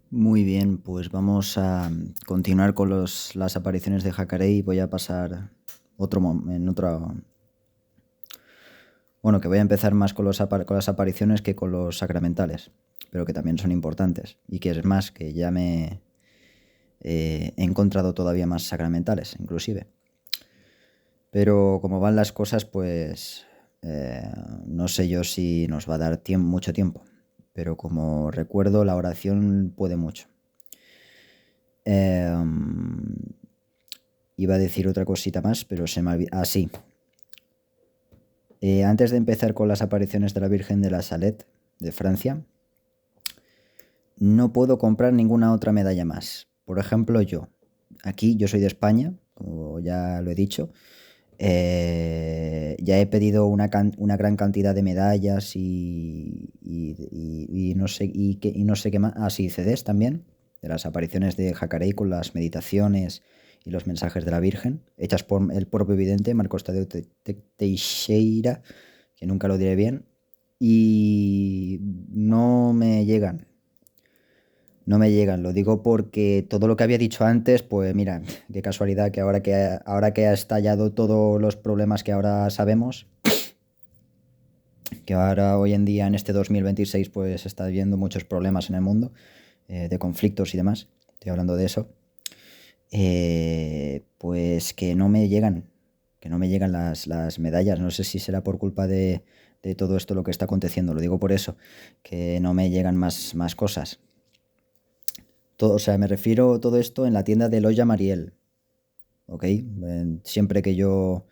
Muy bien, pues vamos a continuar con las apariciones de Jacaré y voy a pasar en otro. Bueno, que voy a empezar más con las apariciones que con los sacramentales, pero que también son importantes. Y que es más, que ya me he encontrado todavía más sacramentales, inclusive. Pero como van las cosas, pues no sé yo si nos va a dar mucho tiempo. Pero como recuerdo, la oración puede mucho. Iba a decir otra cosita más, pero se me olvidó. Ah, sí. Antes de empezar con las apariciones de la Virgen de la Salette de Francia, no puedo comprar ninguna otra medalla más. Por ejemplo, yo soy de España, como ya lo he dicho. Ya he pedido una gran cantidad de medallas y no sé, y no sé qué más. Ah, sí, CDs también, de las apariciones de Jacarey con las meditaciones y los mensajes de la Virgen, hechas por el propio vidente, Marcos Tadeo Teixeira, que nunca lo diré bien, y no me llegan, lo digo porque todo lo que había dicho antes, pues mira, qué casualidad que ahora que ha estallado todos los problemas que ahora sabemos, que ahora hoy en día en este 2026 pues está habiendo muchos problemas en el mundo, de conflictos y demás, estoy hablando de eso, pues que no me llegan las medallas, no sé si será por culpa de todo esto lo que está aconteciendo, lo digo por eso, que no me llegan más cosas. Todo, o sea, me refiero a todo esto en la tienda de Loya Mariel, ¿ok? Siempre que yo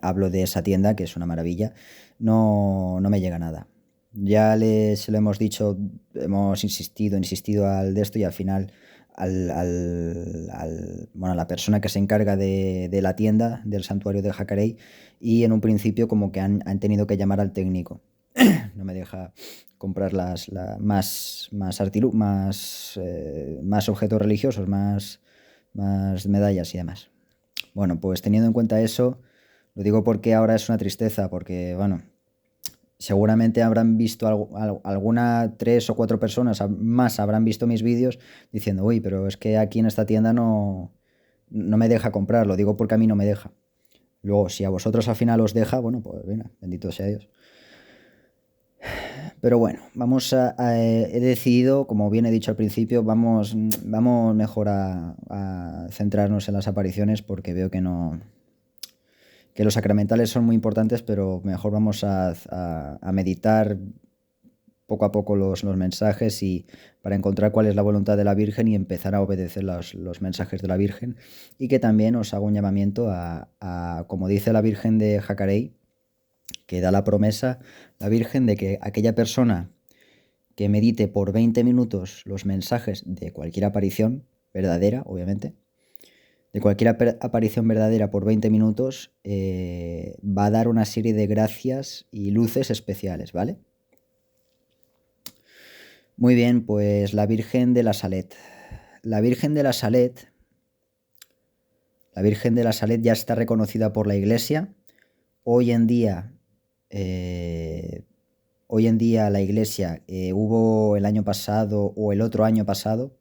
hablo de esa tienda, que es una maravilla, no me llega nada. Se lo hemos dicho, hemos insistido al de esto y al final, bueno, a la persona que se encarga de la tienda del santuario de Jacarey, y en un principio como que han tenido que llamar al técnico. No me deja comprar más objetos religiosos, más medallas y demás. Bueno, pues teniendo en cuenta eso, lo digo porque ahora es una tristeza, porque, bueno, seguramente habrán visto alguna, 3 o 4 personas más habrán visto mis vídeos diciendo, uy, pero es que aquí en esta tienda no me deja comprar, lo digo porque a mí no me deja. Luego, si a vosotros al final os deja, bueno, pues venga, bendito sea Dios. Pero bueno, he decidido, como bien he dicho al principio, vamos mejor a centrarnos en las apariciones porque veo que los sacramentales son muy importantes, pero mejor vamos a meditar poco a poco los mensajes y para encontrar cuál es la voluntad de la Virgen y empezar a obedecer los mensajes de la Virgen. Y que también os hago un llamamiento como dice la Virgen de Jacarey, que da la promesa, la Virgen, de que aquella persona que medite por 20 minutos los mensajes de cualquier aparición verdadera, obviamente, de cualquier aparición verdadera por 20 minutos, va a dar una serie de gracias y luces especiales, ¿vale? Muy bien, pues la Virgen de la Salet. La Virgen de la Salet, la Virgen de la Salet ya está reconocida por la Iglesia. Hoy en día, eh, hoy en día la Iglesia, hubo el año pasado o el otro año pasado,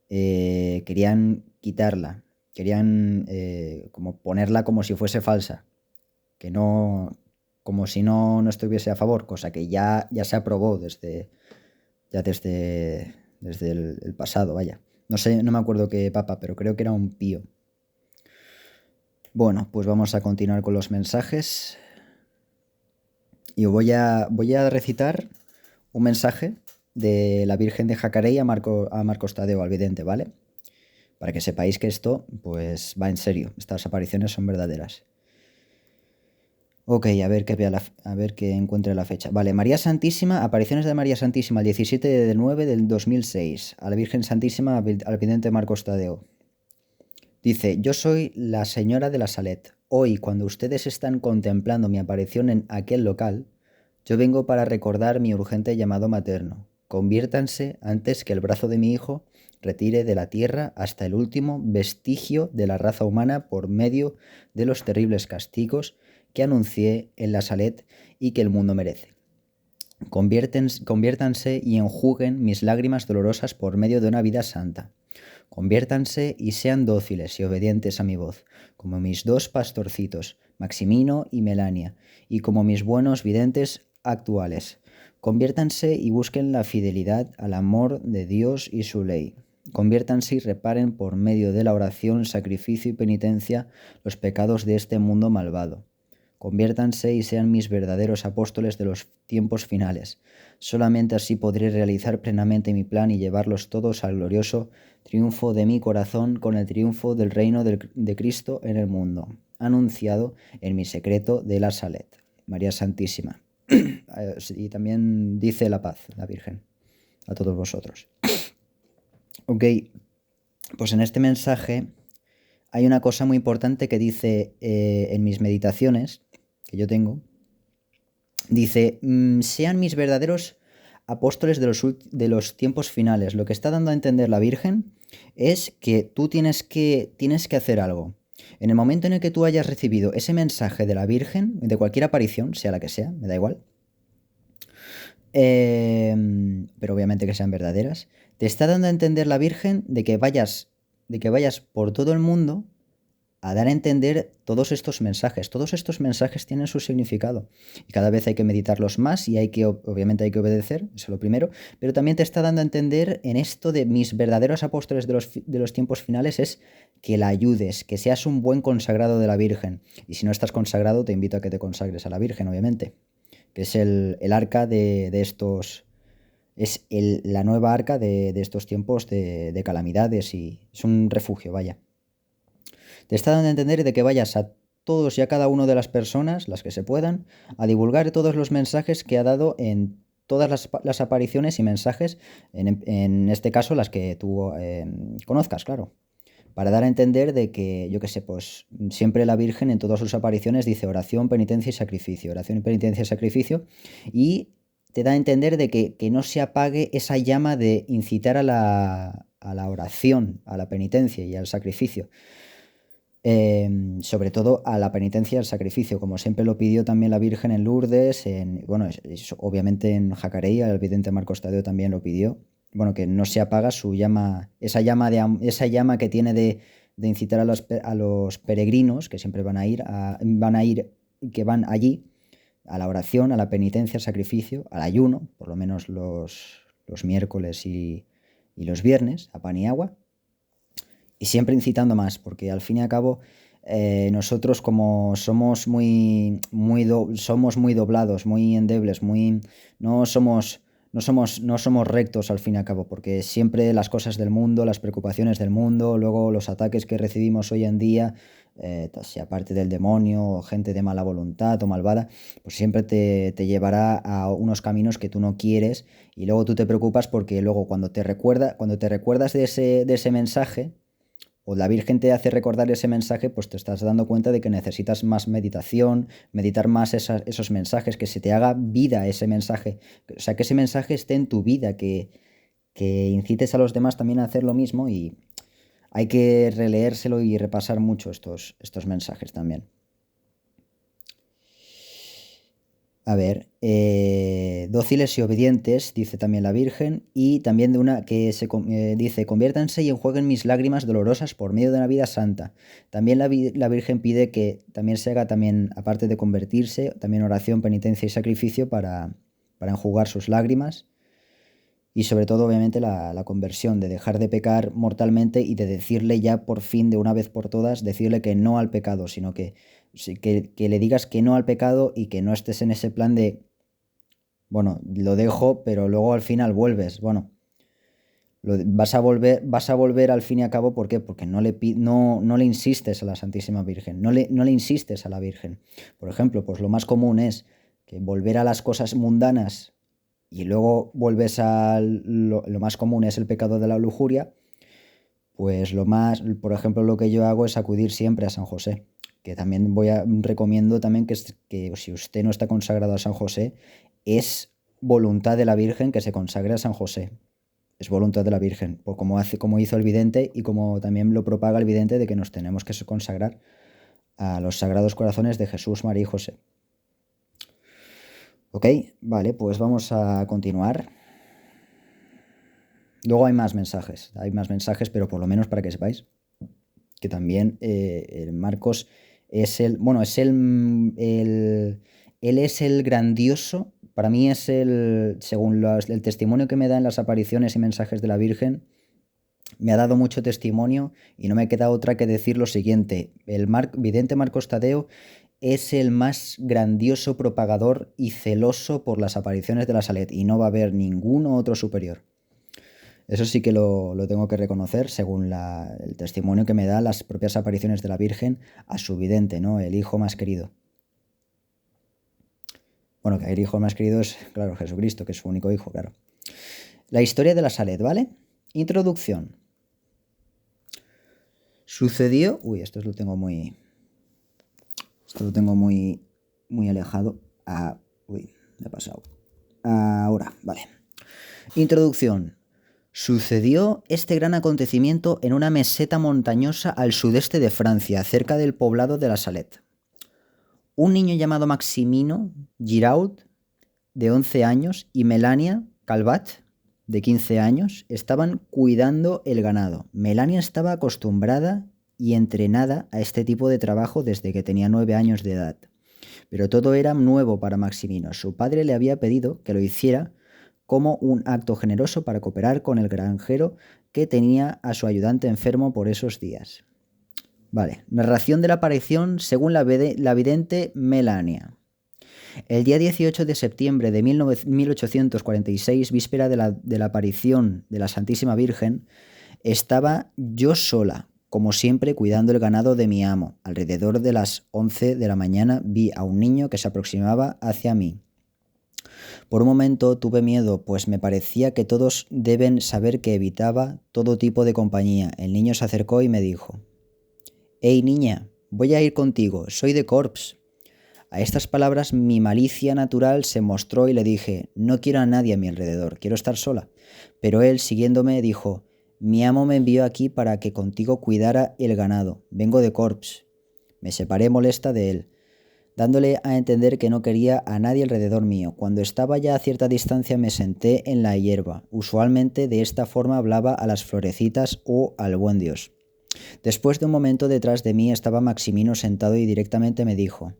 querían quitarla, querían como ponerla como si fuese falsa, que no, como si no estuviese a favor, cosa que ya se aprobó desde el pasado, vaya. No sé, no me acuerdo qué papa, pero creo que era un Pío. Bueno, pues vamos a continuar con los mensajes y voy a recitar un mensaje de la Virgen de Jacarey a Marcos Tadeo, al vidente, ¿vale? Para que sepáis que esto, pues, va en serio. Estas apariciones son verdaderas. Ok, a ver que encuentre la fecha. Vale, María Santísima, apariciones de María Santísima el 17 del 9 del 2006. A la Virgen Santísima, al vidente Marcos Tadeo. Dice, yo soy la señora de la Salet. Hoy, cuando ustedes están contemplando mi aparición en aquel local, yo vengo para recordar mi urgente llamado materno. Conviértanse antes que el brazo de mi hijo retire de la tierra hasta el último vestigio de la raza humana por medio de los terribles castigos que anuncié en la Salet y que el mundo merece. Conviértanse y enjuguen mis lágrimas dolorosas por medio de una vida santa. Conviértanse y sean dóciles y obedientes a mi voz, como mis dos pastorcitos, Maximino y Melania, y como mis buenos videntes actuales. Conviértanse y busquen la fidelidad al amor de Dios y su ley. Conviértanse y reparen por medio de la oración, sacrificio y penitencia los pecados de este mundo malvado. Conviértanse y sean mis verdaderos apóstoles de los tiempos finales. Solamente así podré realizar plenamente mi plan y llevarlos todos al glorioso triunfo de mi corazón con el triunfo del reino de Cristo en el mundo, anunciado en mi secreto de la Salet. María Santísima. Y también dice la paz, la Virgen, a todos vosotros. Ok, pues en este mensaje hay una cosa muy importante que dice en mis meditaciones, que yo tengo, dice, sean mis verdaderos apóstoles de los tiempos finales. Lo que está dando a entender la Virgen es que tú tienes que hacer algo. En el momento en el que tú hayas recibido ese mensaje de la Virgen, de cualquier aparición, sea la que sea, me da igual, pero obviamente que sean verdaderas, te está dando a entender la Virgen de que vayas por todo el mundo a dar a entender todos estos mensajes. Todos estos mensajes tienen su significado y cada vez hay que meditarlos más y obviamente hay que obedecer, eso es lo primero, pero también te está dando a entender en esto de mis verdaderos apóstoles de los tiempos finales es que la ayudes, que seas un buen consagrado de la Virgen. Y si no estás consagrado, te invito a que te consagres a la Virgen, obviamente, que es el arca de estos... Es la nueva arca de estos tiempos de calamidades y es un refugio, vaya. Te está dando a entender de que vayas a todos y a cada una de las personas, las que se puedan, a divulgar todos los mensajes que ha dado en todas las apariciones y mensajes, en este caso las que tú conozcas, claro. Para dar a entender de que, yo qué sé, pues siempre la Virgen en todas sus apariciones dice oración, penitencia y sacrificio, oración, penitencia y sacrificio, y te da a entender de que no se apague esa llama de incitar a la oración, a la penitencia y al sacrificio. Sobre todo a la penitencia y al sacrificio, como siempre lo pidió también la Virgen en Lourdes, obviamente en Jacareí, el vidente Marcos Tadeo también lo pidió, bueno, que no se apaga su llama, esa llama que tiene de incitar a los peregrinos que siempre que van allí, a la oración, a la penitencia, al sacrificio, al ayuno, por lo menos los miércoles y los viernes, a pan y agua. Y siempre incitando más, porque al fin y al cabo nosotros como somos somos muy doblados, muy endebles, no somos, no somos rectos al fin y al cabo, porque siempre las cosas del mundo, las preocupaciones del mundo, luego los ataques que recibimos hoy en día, sea parte del demonio o gente de mala voluntad o malvada, pues siempre te llevará a unos caminos que tú no quieres y luego tú te preocupas porque luego cuando te recuerdas de ese mensaje, o la Virgen te hace recordar ese mensaje, pues te estás dando cuenta de que necesitas más meditación, meditar más esos mensajes, que se te haga vida ese mensaje, o sea, que ese mensaje esté en tu vida, que incites a los demás también a hacer lo mismo y hay que releérselo y repasar mucho estos mensajes también. A ver, dóciles y obedientes, dice también la Virgen, y también de una que dice, conviértanse y enjueguen mis lágrimas dolorosas por medio de una vida santa. También la Virgen pide que también se haga, también, aparte de convertirse, también oración, penitencia y sacrificio para enjugar sus lágrimas. Y sobre todo, obviamente, la conversión, de dejar de pecar mortalmente y de decirle ya por fin, de una vez por todas, decirle que no al pecado, sino que le digas que no al pecado y que no estés en ese plan de, bueno, lo dejo, pero luego al final vuelves. Bueno, vas a volver al fin y al cabo, ¿por qué? Porque no le insistes a la Santísima Virgen, no le insistes a la Virgen. Por ejemplo, pues lo más común es que volver a las cosas mundanas y luego vuelves lo más común es el pecado de la lujuria, pues por ejemplo, lo que yo hago es acudir siempre a San José, que también recomiendo también que si usted no está consagrado a San José, es voluntad de la Virgen que se consagre a San José. Es voluntad de la Virgen, como hizo el vidente y como también lo propaga el vidente de que nos tenemos que consagrar a los sagrados corazones de Jesús, María y José. Ok, vale, pues vamos a continuar. Luego hay más mensajes, pero por lo menos para que sepáis que también el Marcos es él es el grandioso, para mí es según el testimonio que me da en las apariciones y mensajes de la Virgen, me ha dado mucho testimonio y no me queda otra que decir lo siguiente, el vidente Marcos Tadeo es el más grandioso propagador y celoso por las apariciones de la Salet y no va a haber ninguno otro superior. Eso sí que lo tengo que reconocer según el testimonio que me da las propias apariciones de la Virgen a su vidente, ¿no? El hijo más querido. Bueno, que el hijo más querido es, claro, Jesucristo, que es su único hijo, claro. La historia de la Salet, ¿vale? Introducción. Sucedió... Uy, esto lo tengo muy... Esto lo tengo muy alejado. Uy, me he pasado. Ahora, vale. Introducción. Sucedió este gran acontecimiento en una meseta montañosa al sudeste de Francia, cerca del poblado de la Salette. Un niño llamado Maximino Giraud, de 11 años, y Melania Calvat, de 15 años, estaban cuidando el ganado. Melania estaba acostumbrada y entrenada a este tipo de trabajo desde que tenía 9 años de edad. Pero todo era nuevo para Maximino. Su padre le había pedido que lo hiciera como un acto generoso para cooperar con el granjero que tenía a su ayudante enfermo por esos días. Vale, narración de la aparición según la vidente Melania. El día 18 de septiembre de 1846, víspera de la aparición de la Santísima Virgen, estaba yo sola, como siempre, cuidando el ganado de mi amo. Alrededor de las 11 de la mañana vi a un niño que se aproximaba hacia mí. Por un momento tuve miedo, pues me parecía que todos deben saber que evitaba todo tipo de compañía. El niño se acercó y me dijo: «Hey, niña, voy a ir contigo, soy de Corps». A estas palabras mi malicia natural se mostró y le dije: «No quiero a nadie a mi alrededor, quiero estar sola». Pero él, siguiéndome, dijo: «Mi amo me envió aquí para que contigo cuidara el ganado. Vengo de Corps». Me separé molesta de él, dándole a entender que no quería a nadie alrededor mío. Cuando estaba ya a cierta distancia me senté en la hierba. Usualmente de esta forma hablaba a las florecitas o al buen Dios. Después de un momento detrás de mí estaba Maximino sentado y directamente me dijo: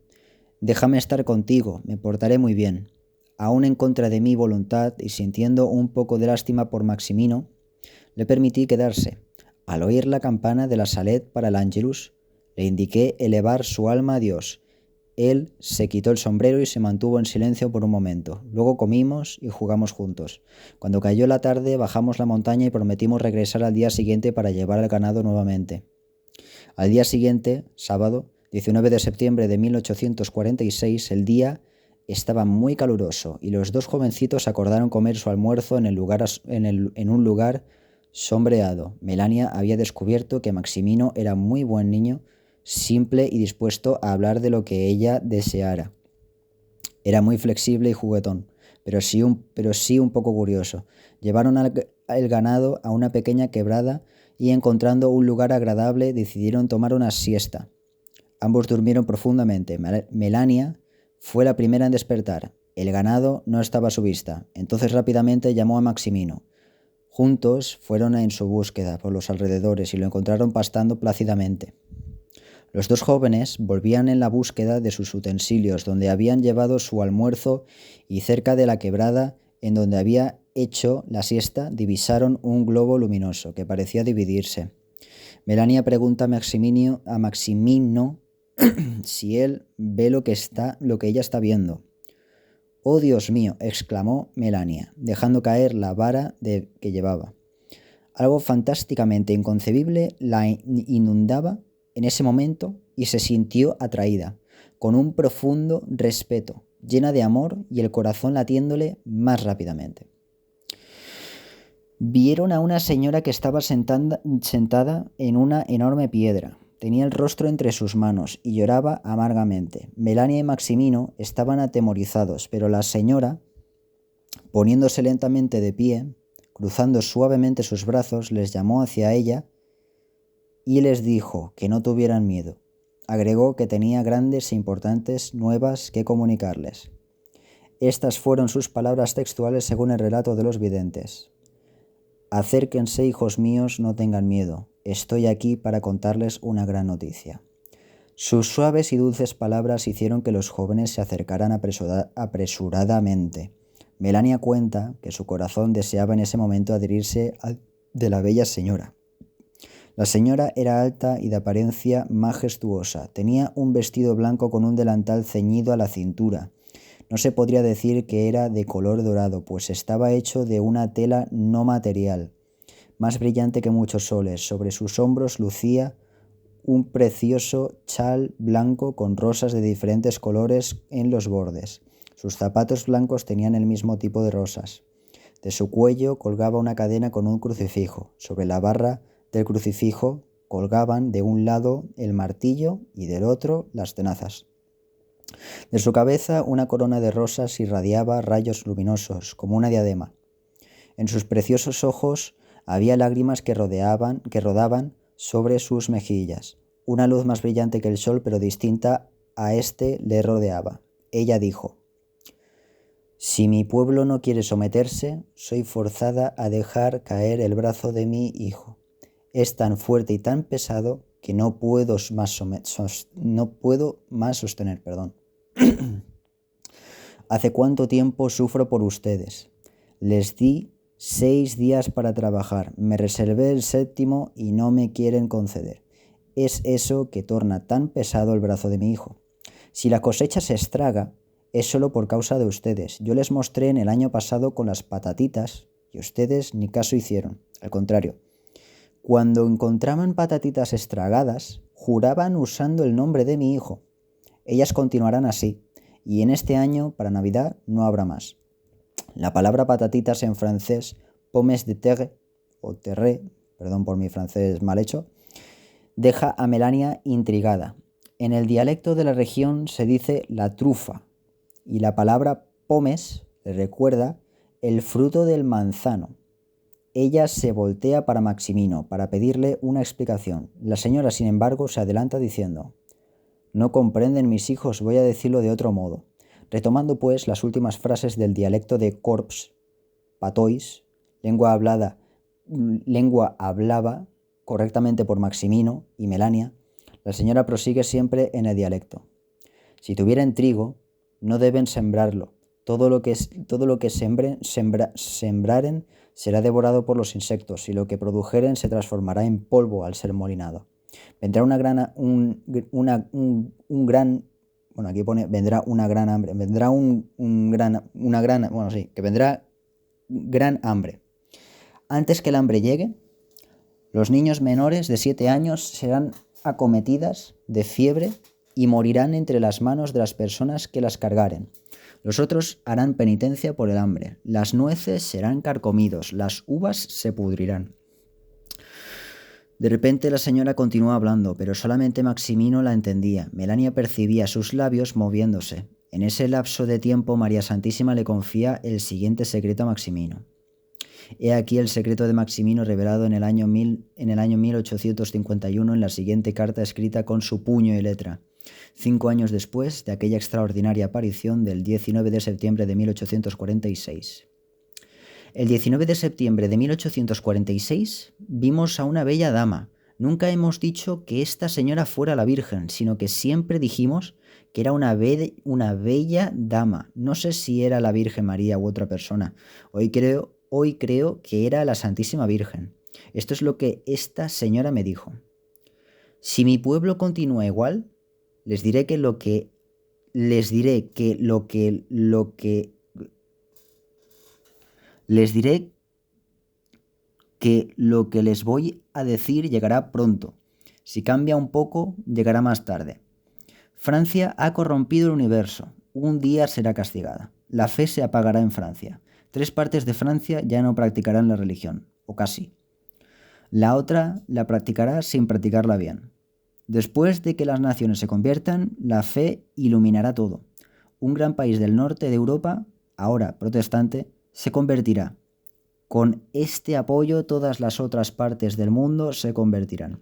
«Déjame estar contigo, me portaré muy bien». Aún en contra de mi voluntad y sintiendo un poco de lástima por Maximino, le permití quedarse. Al oír la campana de la Salet para el Angelus, le indiqué elevar su alma a Dios. Él se quitó el sombrero y se mantuvo en silencio por un momento. Luego comimos y jugamos juntos. Cuando cayó la tarde bajamos la montaña y prometimos regresar al día siguiente para llevar el ganado nuevamente. Al día siguiente, sábado, 19 de septiembre de 1846, el día estaba muy caluroso y los dos jovencitos acordaron comer su almuerzo en un lugar sombreado. Melania había descubierto que Maximino era muy buen niño, simple y dispuesto a hablar de lo que ella deseara. Era muy flexible y juguetón, pero sí un poco curioso. Llevaron el ganado a una pequeña quebrada y, encontrando un lugar agradable, decidieron tomar una siesta. Ambos durmieron profundamente. Melania fue la primera en despertar. El ganado no estaba a su vista. Entonces rápidamente llamó a Maximino. Juntos fueron en su búsqueda por los alrededores y lo encontraron pastando plácidamente. Los dos jóvenes volvían en la búsqueda de sus utensilios, donde habían llevado su almuerzo, y cerca de la quebrada en donde había hecho la siesta divisaron un globo luminoso que parecía dividirse. Melania pregunta a Maximino si él ve lo que ella está viendo. «Oh, Dios mío», exclamó Melania, dejando caer la vara que llevaba. Algo fantásticamente inconcebible la inundaba en ese momento y se sintió atraída, con un profundo respeto, llena de amor y el corazón latiéndole más rápidamente. Vieron a una señora que estaba sentada en una enorme piedra. Tenía el rostro entre sus manos y lloraba amargamente. Melania y Maximino estaban atemorizados, pero la señora, poniéndose lentamente de pie, cruzando suavemente sus brazos, les llamó hacia ella y les dijo que no tuvieran miedo. Agregó que tenía grandes e importantes nuevas que comunicarles. Estas fueron sus palabras textuales según el relato de los videntes. Acérquense, hijos míos, no tengan miedo. Estoy aquí para contarles una gran noticia. Sus suaves y dulces palabras hicieron que los jóvenes se acercaran apresuradamente. Melania cuenta que su corazón deseaba en ese momento adherirse al de la bella señora. La señora era alta y de apariencia majestuosa. Tenía un vestido blanco con un delantal ceñido a la cintura. No se podría decir que era de color dorado, pues estaba hecho de una tela no material, más brillante que muchos soles. Sobre sus hombros lucía un precioso chal blanco con rosas de diferentes colores en los bordes. Sus zapatos blancos tenían el mismo tipo de rosas. De su cuello colgaba una cadena con un crucifijo. Sobre la barra del crucifijo colgaban de un lado el martillo y del otro las tenazas. De su cabeza una corona de rosas irradiaba rayos luminosos, como una diadema. En sus preciosos ojos había lágrimas que rodaban sobre sus mejillas. Una luz más brillante que el sol, pero distinta a éste, le rodeaba. Ella dijo: si mi pueblo no quiere someterse, soy forzada a dejar caer el brazo de mi hijo. Es tan fuerte y tan pesado que no puedo más sostener. ¿Hace cuánto tiempo sufro por ustedes? Les di 6 días para trabajar. Me reservé el 7º y no me quieren conceder. Es eso que torna tan pesado el brazo de mi hijo. Si la cosecha se estraga, es solo por causa de ustedes. Yo les mostré en el año pasado con las patatitas y ustedes ni caso hicieron. Al contrario, cuando encontraban patatitas estragadas, juraban usando el nombre de mi hijo. Ellas continuarán así, y en este año, para Navidad, no habrá más. La palabra patatitas en francés, pommes de terre, o terre, perdón por mi francés mal hecho, deja a Melania intrigada. En el dialecto de la región se dice la trufa, y la palabra pomes le recuerda el fruto del manzano. Ella se voltea para Maximino para pedirle una explicación. La señora, sin embargo, se adelanta diciendo: no comprenden mis hijos, voy a decirlo de otro modo. Retomando, pues, las últimas frases del dialecto de Corps, patois, lengua hablada correctamente por Maximino y Melania, la señora prosigue siempre en el dialecto. Si tuvieran trigo, no deben sembrarlo. Todo lo que sembraren será devorado por los insectos, y lo que produjeren se transformará en polvo al ser molinado. Vendrá vendrá gran hambre. Antes que el hambre llegue, los niños menores de 7 años serán acometidas de fiebre y morirán entre las manos de las personas que las cargaren. Los otros harán penitencia por el hambre. Las nueces serán carcomidos, las uvas se pudrirán. De repente la señora continuó hablando, pero solamente Maximino la entendía. Melania percibía sus labios moviéndose. En ese lapso de tiempo María Santísima le confía el siguiente secreto a Maximino. He aquí el secreto de Maximino revelado en el año 1851 en la siguiente carta escrita con su puño y letra, 5 años después de aquella extraordinaria aparición del 19 de septiembre de 1846. El 19 de septiembre de 1846 vimos a una bella dama. Nunca hemos dicho que esta señora fuera la Virgen, sino que siempre dijimos que era una bella dama. No sé si era la Virgen María u otra persona. Hoy creo que era la Santísima Virgen. Esto es lo que esta señora me dijo. Si mi pueblo continúa igual, les diré que lo que les voy a decir llegará pronto. Si cambia un poco, llegará más tarde. Francia ha corrompido el universo. Un día será castigada. La fe se apagará en Francia. 3 partes de Francia ya no practicarán la religión, o casi. La otra la practicará sin practicarla bien. Después de que las naciones se conviertan, la fe iluminará todo. Un gran país del norte de Europa, ahora protestante, se convertirá. Con este apoyo, todas las otras partes del mundo se convertirán.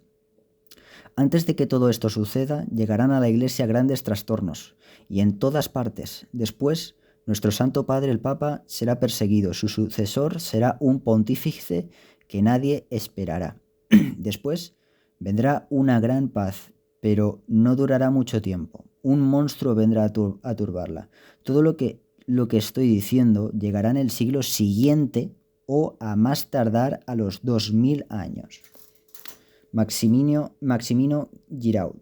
Antes de que todo esto suceda, llegarán a la Iglesia grandes trastornos, y en todas partes. Después, Nuestro Santo Padre, el Papa, será perseguido. Su sucesor será un pontífice que nadie esperará. Después vendrá una gran paz, pero no durará mucho tiempo. Un monstruo vendrá a turbarla. Todo lo que estoy diciendo llegará en el siglo siguiente o a más tardar a los 2000 años. Maximino Giraud.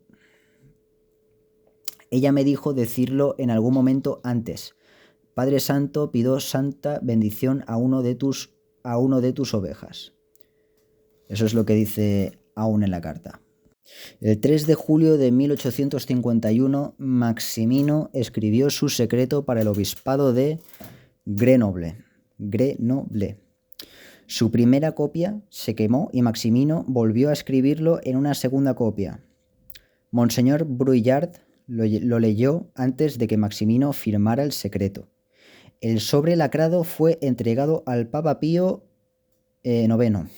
Ella me dijo decirlo en algún momento antes. Padre Santo, pido santa bendición a uno de tus ovejas. Eso es lo que dice aún en la carta. El 3 de julio de 1851, Maximino escribió su secreto para el obispado de Grenoble. Su primera copia se quemó y Maximino volvió a escribirlo en una segunda copia. Monseñor Bruyard lo leyó antes de que Maximino firmara el secreto. El sobre lacrado fue entregado al Papa Pío IX.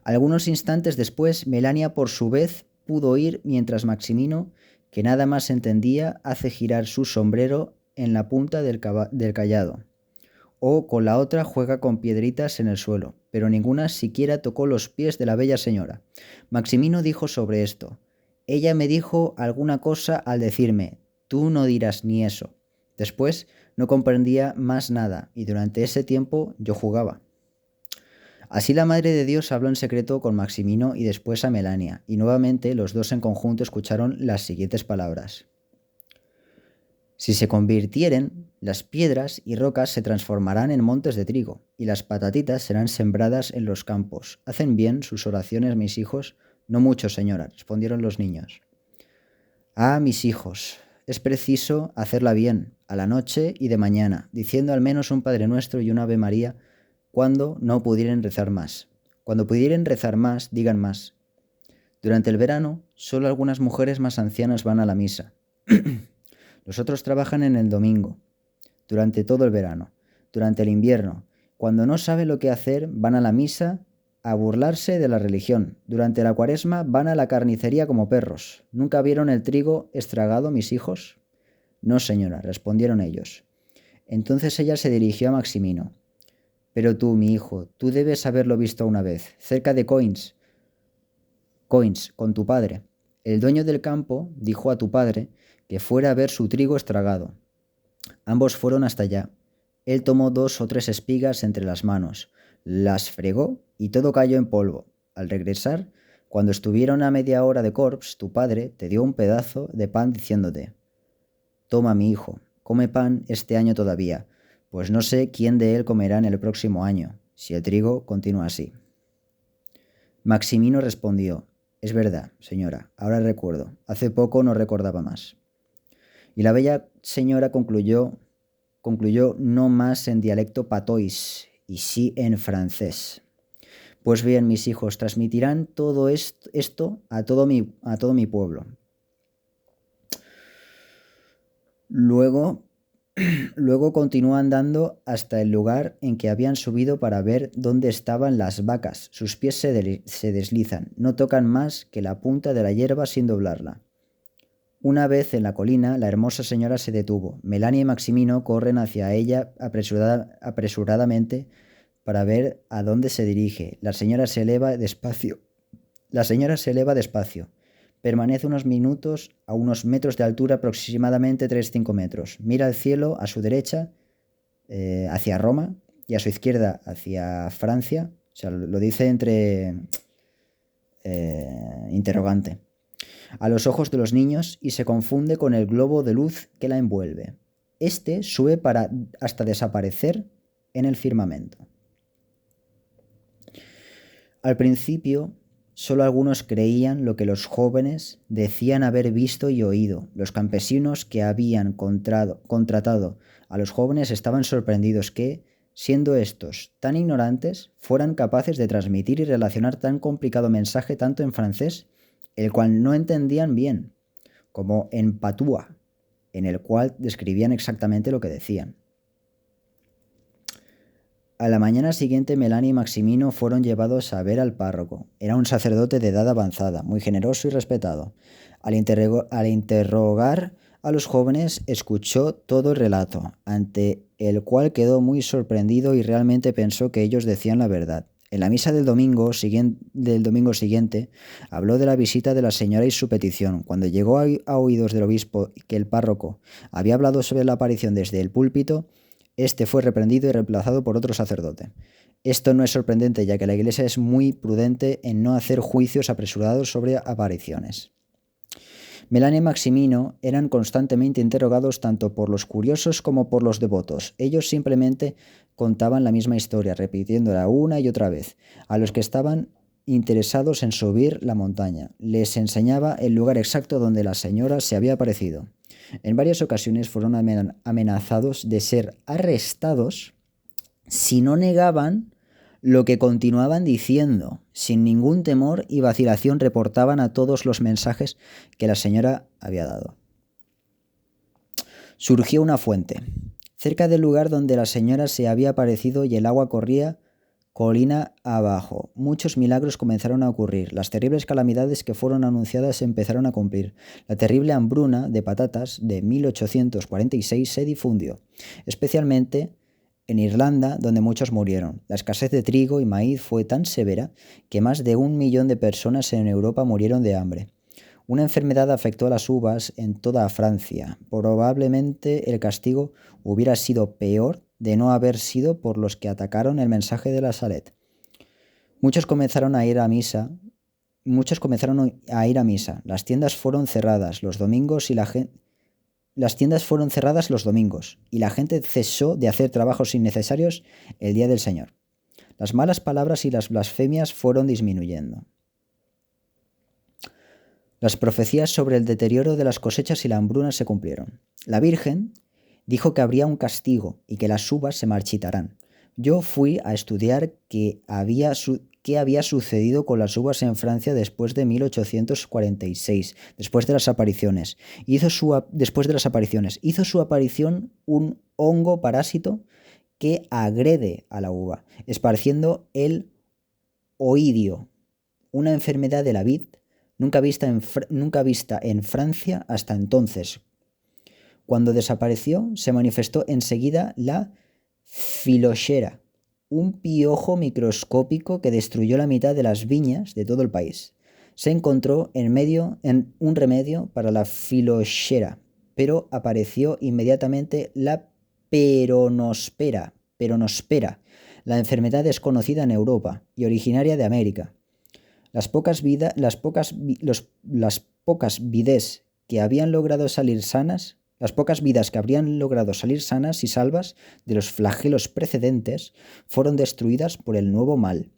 Algunos instantes después, Melania por su vez pudo oír mientras Maximino, que nada más entendía, hace girar su sombrero en la punta del cayado, o con la otra juega con piedritas en el suelo, pero ninguna siquiera tocó los pies de la bella señora. Maximino dijo sobre esto: ella me dijo alguna cosa al decirme, tú no dirás ni eso. Después no comprendía más nada, y durante ese tiempo yo jugaba. Así la Madre de Dios habló en secreto con Maximino y después a Melania, y nuevamente los dos en conjunto escucharon las siguientes palabras. Si se convirtieren, las piedras y rocas se transformarán en montes de trigo, y las patatitas serán sembradas en los campos. ¿Hacen bien sus oraciones, mis hijos? No mucho, señora, respondieron los niños. Ah, mis hijos, es preciso hacerla bien, a la noche y de mañana, diciendo al menos un Padre Nuestro y un Ave María, cuando no pudieren rezar más. Cuando pudieren rezar más, digan más. Durante el verano, solo algunas mujeres más ancianas van a la misa. Los otros trabajan en el domingo, durante todo el verano. Durante el invierno, cuando no saben lo que hacer, van a la misa a burlarse de la religión. Durante la cuaresma van a la carnicería como perros. ¿Nunca vieron el trigo estragado, mis hijos? No, señora, respondieron ellos. Entonces ella se dirigió a Maximino. Pero tú, mi hijo, tú debes haberlo visto una vez, cerca de Coins, con tu padre. El dueño del campo dijo a tu padre que fuera a ver su trigo estragado. Ambos fueron hasta allá. Él tomó 2 o 3 espigas entre las manos, las fregó y todo cayó en polvo. Al regresar, cuando estuvieron a media hora de Corps, tu padre te dio un pedazo de pan diciéndote: toma, mi hijo, come pan este año todavía, pues no sé quién de él comerá en el próximo año, si el trigo continúa así. Maximino respondió: es verdad, señora, ahora recuerdo, hace poco no recordaba más. Y la bella señora concluyó no más en dialecto patois, y sí en francés. Pues bien, mis hijos, transmitirán todo esto a todo mi pueblo. Luego continuó andando hasta el lugar en que habían subido para ver dónde estaban las vacas. Sus pies se deslizan, no tocan más que la punta de la hierba sin doblarla. Una vez en la colina, la hermosa señora se detuvo. Melania y Maximino corren hacia ella apresuradamente para ver a dónde se dirige. La señora se eleva despacio. Permanece unos minutos a unos metros de altura, aproximadamente 3-5 metros. Mira al cielo a su derecha, hacia Roma, y a su izquierda hacia Francia. O sea, lo dice entre interrogante. A los ojos de los niños y se confunde con el globo de luz que la envuelve. Este sube hasta desaparecer en el firmamento. Al principio, solo algunos creían lo que los jóvenes decían haber visto y oído. Los campesinos que habían contratado a los jóvenes estaban sorprendidos que, siendo estos tan ignorantes, fueran capaces de transmitir y relacionar tan complicado mensaje tanto en francés, el cual no entendían bien, como en patúa, en el cual describían exactamente lo que decían. A la mañana siguiente, Melania y Maximino fueron llevados a ver al párroco. Era un sacerdote de edad avanzada, muy generoso y respetado. Al interrogar a los jóvenes, escuchó todo el relato, ante el cual quedó muy sorprendido y realmente pensó que ellos decían la verdad. En la misa del domingo siguiente, habló de la visita de la señora y su petición. Cuando llegó a oídos del obispo que el párroco había hablado sobre la aparición desde el púlpito, este fue reprendido y reemplazado por otro sacerdote. Esto no es sorprendente, ya que la Iglesia es muy prudente en no hacer juicios apresurados sobre apariciones. Melania y Maximino eran constantemente interrogados tanto por los curiosos como por los devotos. Ellos simplemente contaban la misma historia, repitiéndola una y otra vez. A los que estaban interesados en subir la montaña, les enseñaba el lugar exacto donde la señora se había aparecido. En varias ocasiones fueron amenazados de ser arrestados si no negaban lo que continuaban diciendo. Sin ningún temor y vacilación reportaban a todos los mensajes que la señora había dado. Surgió una fuente, cerca del lugar donde la señora se había aparecido, y el agua corría colina abajo. Muchos milagros comenzaron a ocurrir. Las terribles calamidades que fueron anunciadas se empezaron a cumplir. La terrible hambruna de patatas de 1846 se difundió, especialmente en Irlanda, donde muchos murieron. La escasez de trigo y maíz fue tan severa que más de 1 millón de personas en Europa murieron de hambre. Una enfermedad afectó a las uvas en toda Francia. Probablemente el castigo hubiera sido peor de no haber sido por los que atacaron el mensaje de la Salette. Muchos comenzaron a ir a misa. Las tiendas fueron cerradas los domingos y la gente cesó de hacer trabajos innecesarios el día del Señor. Las malas palabras y las blasfemias fueron disminuyendo. Las profecías sobre el deterioro de las cosechas y la hambruna se cumplieron. La Virgen dijo que habría un castigo y que las uvas se marchitarán. Yo fui a estudiar qué había sucedido con las uvas en Francia después de 1846, después de las apariciones. Hizo su aparición un hongo parásito que agrede a la uva, esparciendo el oidio, una enfermedad de la vid nunca vista en Francia hasta entonces. Cuando desapareció, se manifestó enseguida la filoxera, un piojo microscópico que destruyó la mitad de las viñas de todo el país. Se encontró en un remedio para la filoxera, pero apareció inmediatamente la peronospera, la enfermedad desconocida en Europa y originaria de América. Las pocas vidas que habrían logrado salir sanas y salvas de los flagelos precedentes fueron destruidas por el nuevo mal.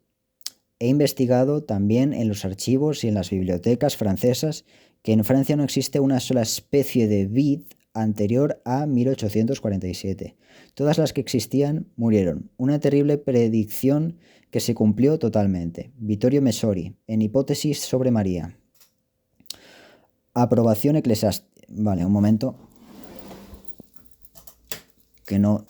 He investigado también en los archivos y en las bibliotecas francesas que en Francia no existe una sola especie de vid anterior a 1847. Todas las que existían murieron. Una terrible predicción que se cumplió totalmente. Vittorio Messori, en Hipótesis sobre María. Aprobación eclesiástica. Vale, un momento. Que no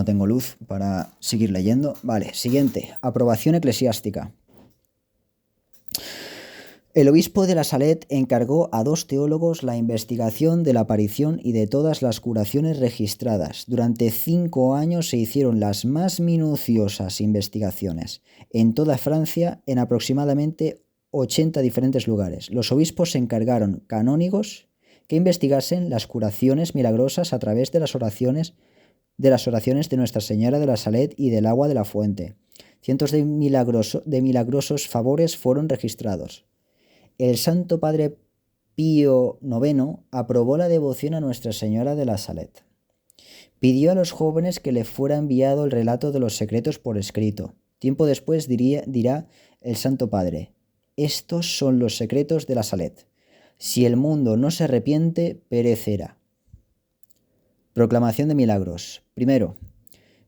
tengo luz para seguir leyendo. Vale, siguiente. Aprobación eclesiástica. El obispo de la Salette encargó a 2 teólogos la investigación de la aparición y de todas las curaciones registradas. Durante 5 años se hicieron las más minuciosas investigaciones en toda Francia, en aproximadamente 80 diferentes lugares. Los obispos se encargaron canónigos que investigasen las curaciones milagrosas a través de las oraciones de Nuestra Señora de la Salette y del agua de la fuente. Cientos de milagrosos favores fueron registrados. El Santo Padre Pío IX aprobó la devoción a Nuestra Señora de la Salette. Pidió a los jóvenes que le fuera enviado el relato de los secretos por escrito. Tiempo después dirá el Santo Padre: estos son los secretos de la Salette. Si el mundo no se arrepiente, perecerá. Proclamación de milagros. Primero,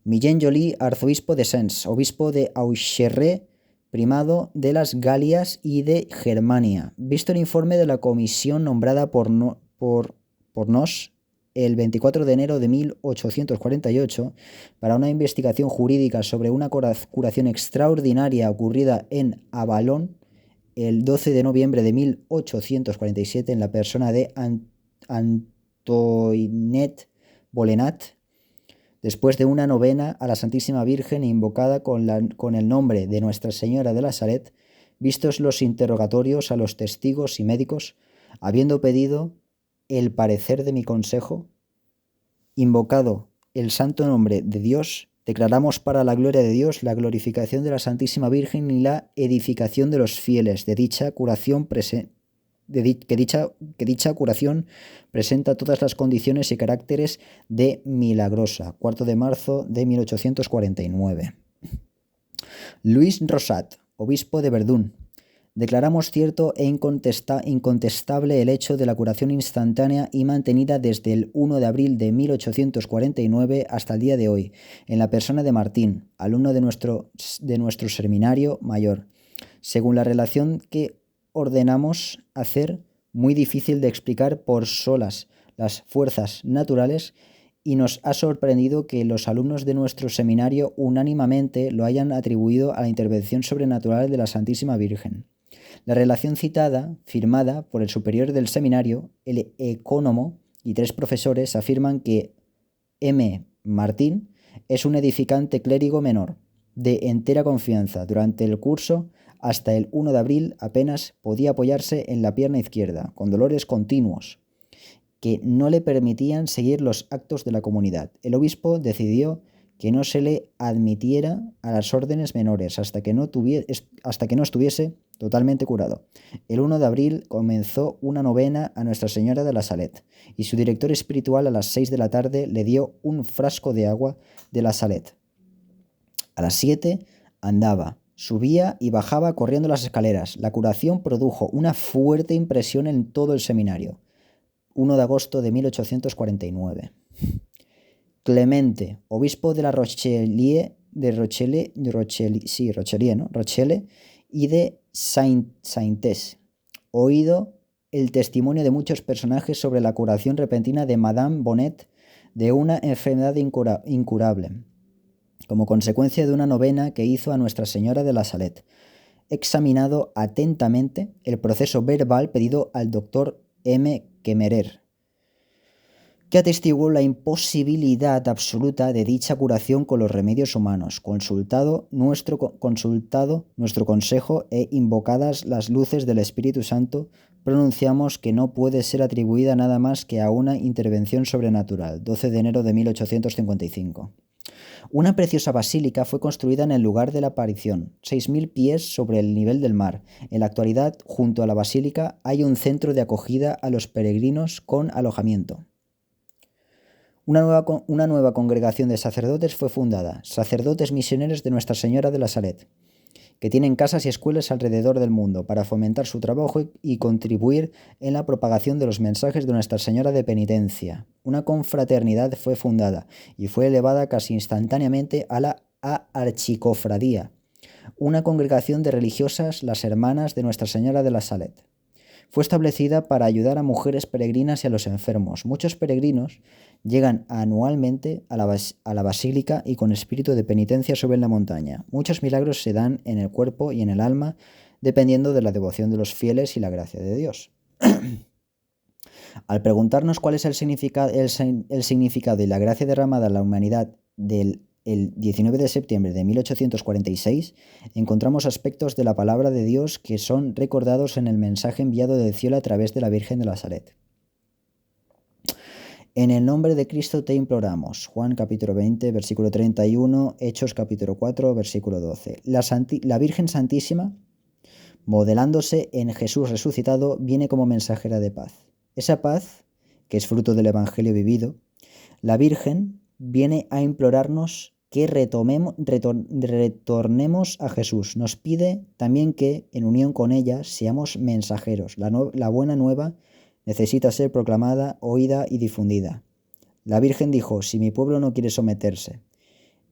Millán Joly, arzobispo de Sens, obispo de Auxerre, primado de las Galias y de Germania. Visto el informe de la comisión nombrada por nos el 24 de enero de 1848 para una investigación jurídica sobre una curación extraordinaria ocurrida en Avalon el 12 de noviembre de 1847 en la persona de Antoinette Bolenat, después de una novena a la Santísima Virgen invocada con el nombre de Nuestra Señora de la Salet, vistos los interrogatorios a los testigos y médicos, habiendo pedido el parecer de mi consejo, invocado el santo nombre de Dios, declaramos para la gloria de Dios la glorificación de la Santísima Virgen y la edificación de los fieles de dicha curación que dicha curación presenta todas las condiciones y caracteres de milagrosa. 4 de marzo de 1849. Luis Rosat, obispo de Verdún. Declaramos cierto e incontestable el hecho de la curación instantánea y mantenida desde el 1 de abril de 1849 hasta el día de hoy, en la persona de Martín, alumno de nuestro seminario mayor, según la relación que ordenamos hacer, muy difícil de explicar por solas las fuerzas naturales, y nos ha sorprendido que los alumnos de nuestro seminario unánimemente lo hayan atribuido a la intervención sobrenatural de la Santísima Virgen. La relación citada, firmada por el superior del seminario, el ecónomo y 3 profesores, afirman que M. Martín es un edificante clérigo menor, de entera confianza. Durante el curso, hasta el 1 de abril, apenas podía apoyarse en la pierna izquierda, con dolores continuos que no le permitían seguir los actos de la comunidad. El obispo decidió que no se le admitiera a las órdenes menores hasta que no estuviese totalmente curado. El 1 de abril comenzó una novena a Nuestra Señora de la Salet, y su director espiritual a las 6 de la tarde le dio un frasco de agua de la Salet. A las 7 andaba, subía y bajaba corriendo las escaleras. La curación produjo una fuerte impresión en todo el seminario. 1 de agosto de 1849. Clemente, obispo de la Rochelle y de Saintes. Oído el testimonio de muchos personajes sobre la curación repentina de Madame Bonnet de una enfermedad incurable, como consecuencia de una novena que hizo a Nuestra Señora de la Salet. Examinado atentamente el proceso verbal pedido al doctor M. Kemmerer, que atestiguó la imposibilidad absoluta de dicha curación con los remedios humanos, consultado nuestro consejo e invocadas las luces del Espíritu Santo, pronunciamos que no puede ser atribuida nada más que a una intervención sobrenatural. 12 de enero de 1855. Una preciosa basílica fue construida en el lugar de la aparición, 6.000 pies sobre el nivel del mar. En la actualidad, junto a la basílica, hay un centro de acogida a los peregrinos con alojamiento. Una nueva congregación de sacerdotes fue fundada, sacerdotes misioneros de Nuestra Señora de la Salet, que tienen casas y escuelas alrededor del mundo para fomentar su trabajo y contribuir en la propagación de los mensajes de Nuestra Señora de Penitencia. Una confraternidad fue fundada y fue elevada casi instantáneamente a la archicofradía, una congregación de religiosas, las Hermanas de Nuestra Señora de la Salet. Fue establecida para ayudar a mujeres peregrinas y a los enfermos. Muchos peregrinos llegan anualmente a la basílica y con espíritu de penitencia suben la montaña. Muchos milagros se dan en el cuerpo y en el alma, dependiendo de la devoción de los fieles y la gracia de Dios. Al preguntarnos cuál es el significado y la gracia derramada a la humanidad el 19 de septiembre de 1846, encontramos aspectos de la palabra de Dios que son recordados en el mensaje enviado del cielo a través de la Virgen de la Salet. En el nombre de Cristo te imploramos. Juan capítulo 20, versículo 31, Hechos capítulo 4, versículo 12. La Virgen Santísima, modelándose en Jesús resucitado, viene como mensajera de paz. Esa paz, que es fruto del Evangelio vivido, la Virgen viene a implorarnos que retornemos a Jesús. Nos pide también que, en unión con ella, seamos mensajeros. La buena nueva necesita ser proclamada, oída y difundida. La Virgen dijo: si mi pueblo no quiere someterse.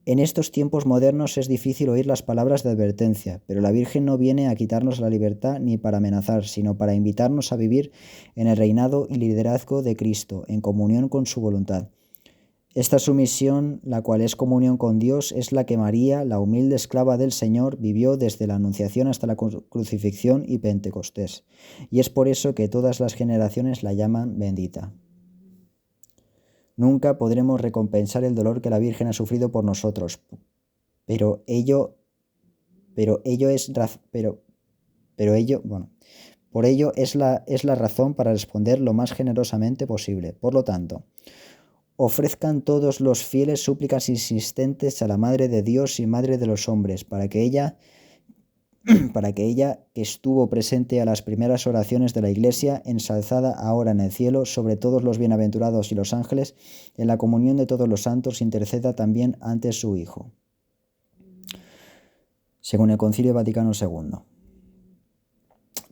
En estos tiempos modernos es difícil oír las palabras de advertencia, pero la Virgen no viene a quitarnos la libertad ni para amenazar, sino para invitarnos a vivir en el reinado y liderazgo de Cristo, en comunión con su voluntad. Esta sumisión, la cual es comunión con Dios, es la que María, la humilde esclava del Señor, vivió desde la Anunciación hasta la crucifixión y Pentecostés, y es por eso que todas las generaciones la llaman bendita. Nunca podremos recompensar el dolor que la Virgen ha sufrido por nosotros, pero ello es la razón para responder lo más generosamente posible. Por lo tanto, ofrezcan todos los fieles súplicas insistentes a la Madre de Dios y Madre de los hombres, para que ella, que estuvo presente a las primeras oraciones de la Iglesia, ensalzada ahora en el cielo sobre todos los bienaventurados y los ángeles, en la comunión de todos los santos, interceda también ante su Hijo. Según el Concilio Vaticano II.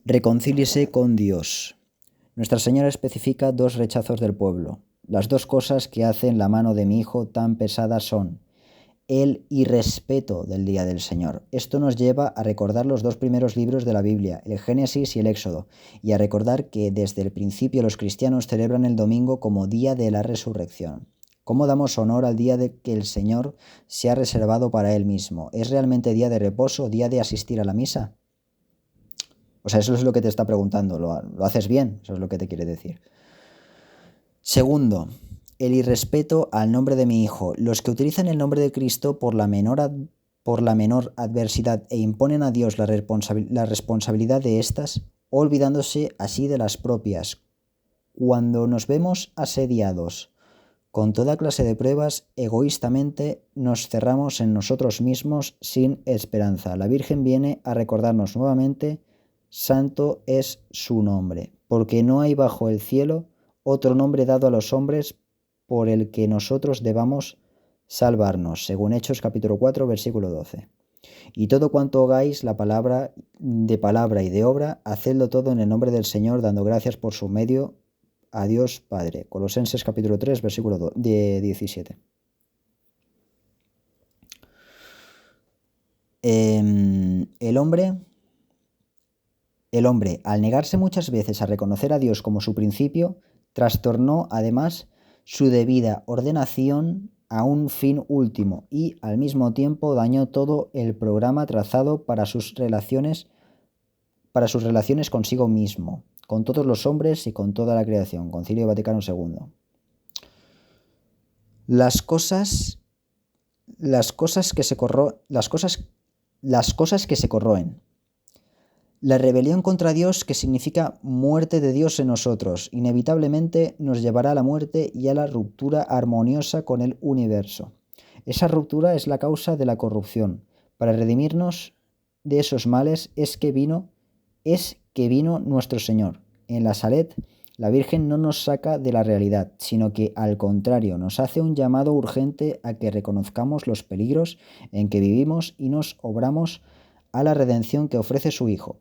Reconcíliese con Dios. Nuestra Señora especifica dos rechazos del pueblo. Las dos cosas que hacen la mano de mi hijo tan pesada son el irrespeto del día del Señor. Esto nos lleva a recordar los dos primeros libros de la Biblia, el Génesis y el Éxodo, y a recordar que desde el principio los cristianos celebran el domingo como día de la resurrección. ¿Cómo damos honor al día de que el Señor se ha reservado para Él mismo? ¿Es realmente día de reposo, día de asistir a la misa? O sea, eso es lo que te está preguntando. ¿Lo haces bien? Eso es lo que te quiere decir. Segundo, el irrespeto al nombre de mi hijo. Los que utilizan el nombre de Cristo por la menor adversidad e imponen a Dios la responsabilidad de estas, olvidándose así de las propias. Cuando nos vemos asediados con toda clase de pruebas, egoístamente nos cerramos en nosotros mismos sin esperanza. La Virgen viene a recordarnos nuevamente: santo es su nombre, porque no hay bajo el cielo otro nombre dado a los hombres por el que nosotros debamos salvarnos, según Hechos capítulo 4, versículo 12. Y todo cuanto hagáis, la palabra y de obra, hacedlo todo en el nombre del Señor, dando gracias por su medio a Dios Padre. Colosenses capítulo 3, versículo 17. El hombre, al negarse muchas veces a reconocer a Dios como su principio, trastornó además su debida ordenación a un fin último y al mismo tiempo dañó todo el programa trazado para sus relaciones consigo mismo, con todos los hombres y con toda la creación. Concilio Vaticano II. Las cosas que se corroen. La rebelión contra Dios, que significa muerte de Dios en nosotros, inevitablemente nos llevará a la muerte y a la ruptura armoniosa con el universo. Esa ruptura es la causa de la corrupción. Para redimirnos de esos males es que vino nuestro Señor. En la Salet, la Virgen no nos saca de la realidad, sino que al contrario nos hace un llamado urgente a que reconozcamos los peligros en que vivimos y nos obramos a la redención que ofrece su Hijo.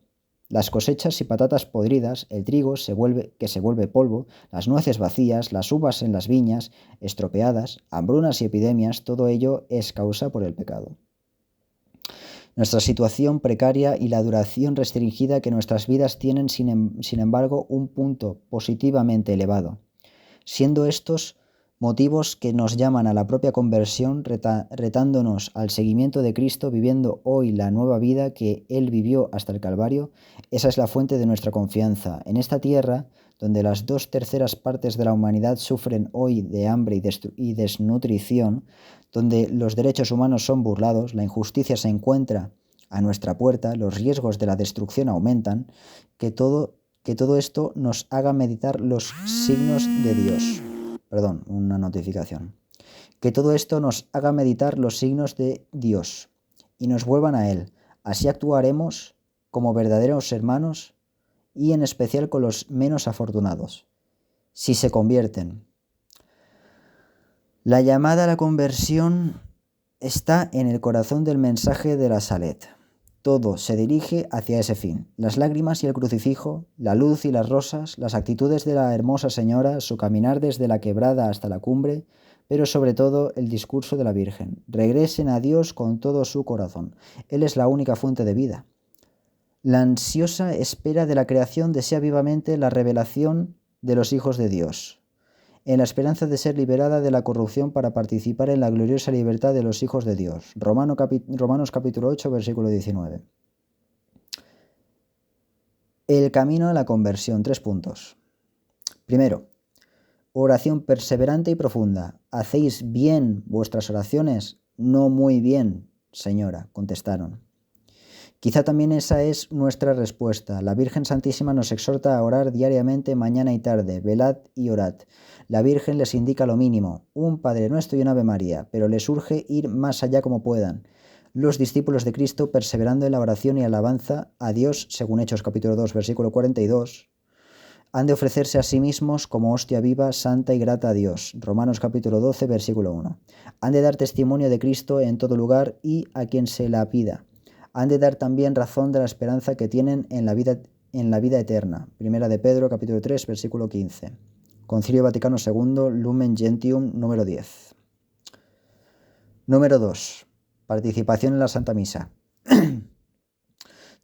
Las cosechas y patatas podridas, el trigo que se vuelve polvo, las nueces vacías, las uvas en las viñas estropeadas, hambrunas y epidemias, todo ello es causa por el pecado. Nuestra situación precaria y la duración restringida que nuestras vidas tienen, sin embargo, un punto positivamente elevado, siendo estos motivos que nos llaman a la propia conversión, retándonos al seguimiento de Cristo, viviendo hoy la nueva vida que Él vivió hasta el Calvario. Esa es la fuente de nuestra confianza. En esta tierra, donde las 2/3 partes de la humanidad sufren hoy de hambre y desnutrición, donde los derechos humanos son burlados, la injusticia se encuentra a nuestra puerta, los riesgos de la destrucción aumentan, que todo esto nos haga meditar los signos de Dios. Una notificación. Que todo esto nos haga meditar los signos de Dios y nos vuelvan a Él. Así actuaremos como verdaderos hermanos y en especial con los menos afortunados, si se convierten. La llamada a la conversión está en el corazón del mensaje de la Salet. Todo se dirige hacia ese fin. Las lágrimas y el crucifijo, la luz y las rosas, las actitudes de la hermosa señora, su caminar desde la quebrada hasta la cumbre, pero sobre todo el discurso de la Virgen. Regresen a Dios con todo su corazón. Él es la única fuente de vida. La ansiosa espera de la creación desea vivamente la revelación de los hijos de Dios. en la esperanza de ser liberada de la corrupción para participar en la gloriosa libertad de los hijos de Dios. Romanos capítulo 8, versículo 19. El camino a la conversión, 3 puntos. Primero, oración perseverante y profunda. ¿Hacéis bien vuestras oraciones? No muy bien, señora, contestaron. Quizá también esa es nuestra respuesta. La Virgen Santísima nos exhorta a orar diariamente, mañana y tarde. Velad y orad. La Virgen les indica lo mínimo, un Padre Nuestro y un Ave María, pero les urge ir más allá como puedan. Los discípulos de Cristo, perseverando en la oración y alabanza a Dios, según Hechos capítulo 2, versículo 42, han de ofrecerse a sí mismos como hostia viva, santa y grata a Dios. Romanos capítulo 12, versículo 1. Han de dar testimonio de Cristo en todo lugar y a quien se la pida. Han de dar también razón de la esperanza que tienen en la vida eterna. Primera de Pedro, capítulo 3, versículo 15. Concilio Vaticano II, Lumen Gentium, número 10. Número 2. Participación en la Santa Misa.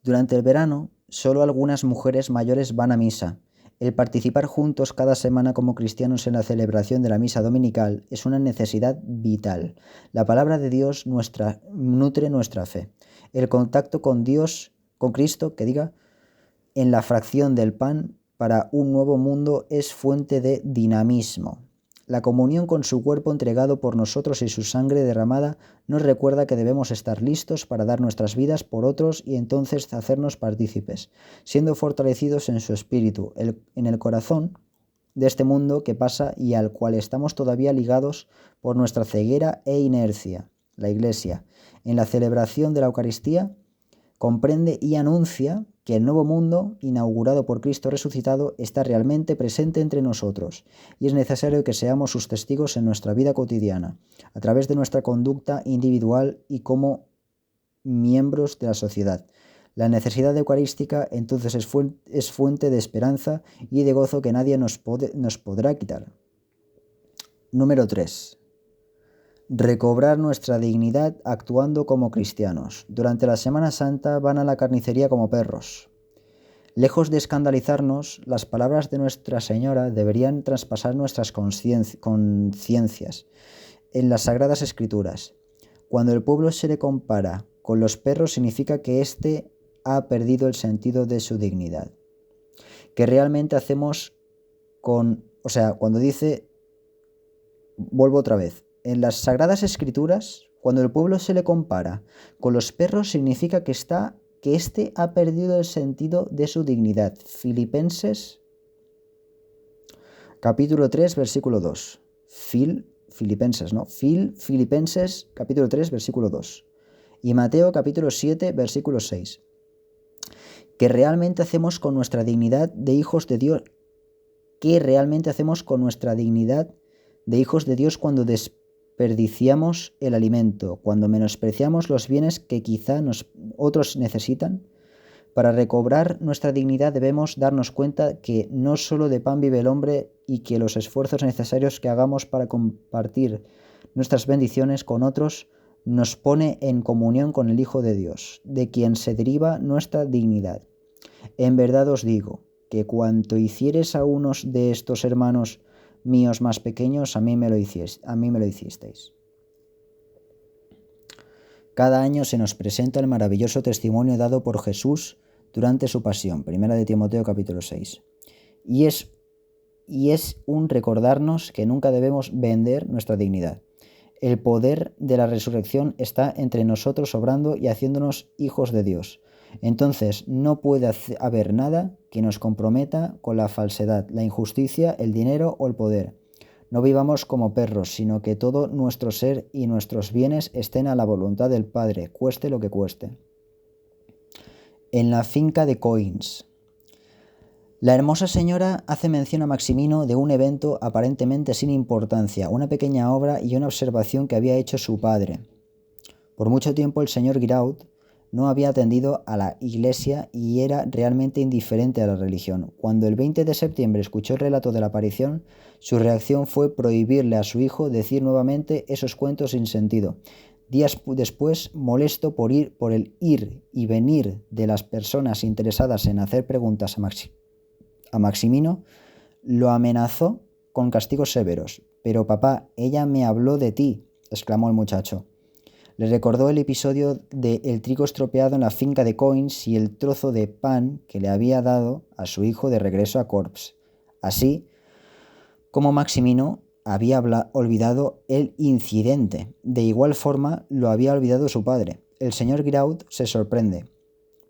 Durante el verano, solo algunas mujeres mayores van a misa. El participar juntos cada semana como cristianos en la celebración de la misa dominical es una necesidad vital. La palabra de Dios nutre nuestra fe. El contacto con Dios, con Cristo, en la fracción del pan para un nuevo mundo es fuente de dinamismo. La comunión con su cuerpo entregado por nosotros y su sangre derramada nos recuerda que debemos estar listos para dar nuestras vidas por otros y entonces hacernos partícipes, siendo fortalecidos en su espíritu, en el corazón de este mundo que pasa y al cual estamos todavía ligados por nuestra ceguera e inercia. La Iglesia, en la celebración de la Eucaristía, comprende y anuncia que el nuevo mundo, inaugurado por Cristo resucitado, está realmente presente entre nosotros, y es necesario que seamos sus testigos en nuestra vida cotidiana, a través de nuestra conducta individual y como miembros de la sociedad. La necesidad eucarística entonces es fuente de esperanza y de gozo que nadie nos podrá quitar. Número 3. Recobrar nuestra dignidad actuando como cristianos. Durante la Semana Santa van a la carnicería como perros. Lejos de escandalizarnos, las palabras de Nuestra Señora deberían traspasar nuestras conciencias. En las Sagradas Escrituras, cuando el pueblo se le compara con los perros, significa que éste ha perdido el sentido de su dignidad. Que realmente hacemos cuando dice, vuelvo otra vez, en las Sagradas Escrituras, cuando el pueblo se le compara con los perros, significa que éste ha perdido el sentido de su dignidad. Filipenses, capítulo 3, versículo 2. Filipenses, capítulo 3, versículo 2. Y Mateo, capítulo 7, versículo 6. ¿Qué realmente hacemos con nuestra dignidad de hijos de Dios? ¿Qué realmente hacemos con nuestra dignidad de hijos de Dios cuando desperdiciamos el alimento, cuando menospreciamos los bienes que quizá otros necesitan? Para recobrar nuestra dignidad debemos darnos cuenta que no solo de pan vive el hombre y que los esfuerzos necesarios que hagamos para compartir nuestras bendiciones con otros nos pone en comunión con el Hijo de Dios, de quien se deriva nuestra dignidad. En verdad os digo que cuanto hiciereis a unos de estos hermanos míos más pequeños, a mí me lo hicisteis. Cada año se nos presenta el maravilloso testimonio dado por Jesús durante su pasión, primera de Timoteo capítulo 6. Y es un recordarnos que nunca debemos vender nuestra dignidad. El poder de la resurrección está entre nosotros obrando y haciéndonos hijos de Dios. Entonces no puede haber nada que nos comprometa con la falsedad, la injusticia, el dinero o el poder. No vivamos como perros, sino que todo nuestro ser y nuestros bienes estén a la voluntad del Padre, cueste lo que cueste. En la finca de Coins. La hermosa señora hace mención a Maximino de un evento aparentemente sin importancia, una pequeña obra y una observación que había hecho su padre. Por mucho tiempo el señor Giraud no había atendido a la iglesia y era realmente indiferente a la religión. Cuando el 20 de septiembre escuchó el relato de la aparición, su reacción fue prohibirle a su hijo decir nuevamente esos cuentos sin sentido. Días después, molesto por el ir y venir de las personas interesadas en hacer preguntas a Maximino, lo amenazó con castigos severos. Pero papá, ella me habló de ti, exclamó el muchacho. Le recordó el episodio de el trigo estropeado en la finca de Coins y el trozo de pan que le había dado a su hijo de regreso a Corps. Así como Maximino había olvidado el incidente. De igual forma lo había olvidado su padre. El señor Giraud se sorprende.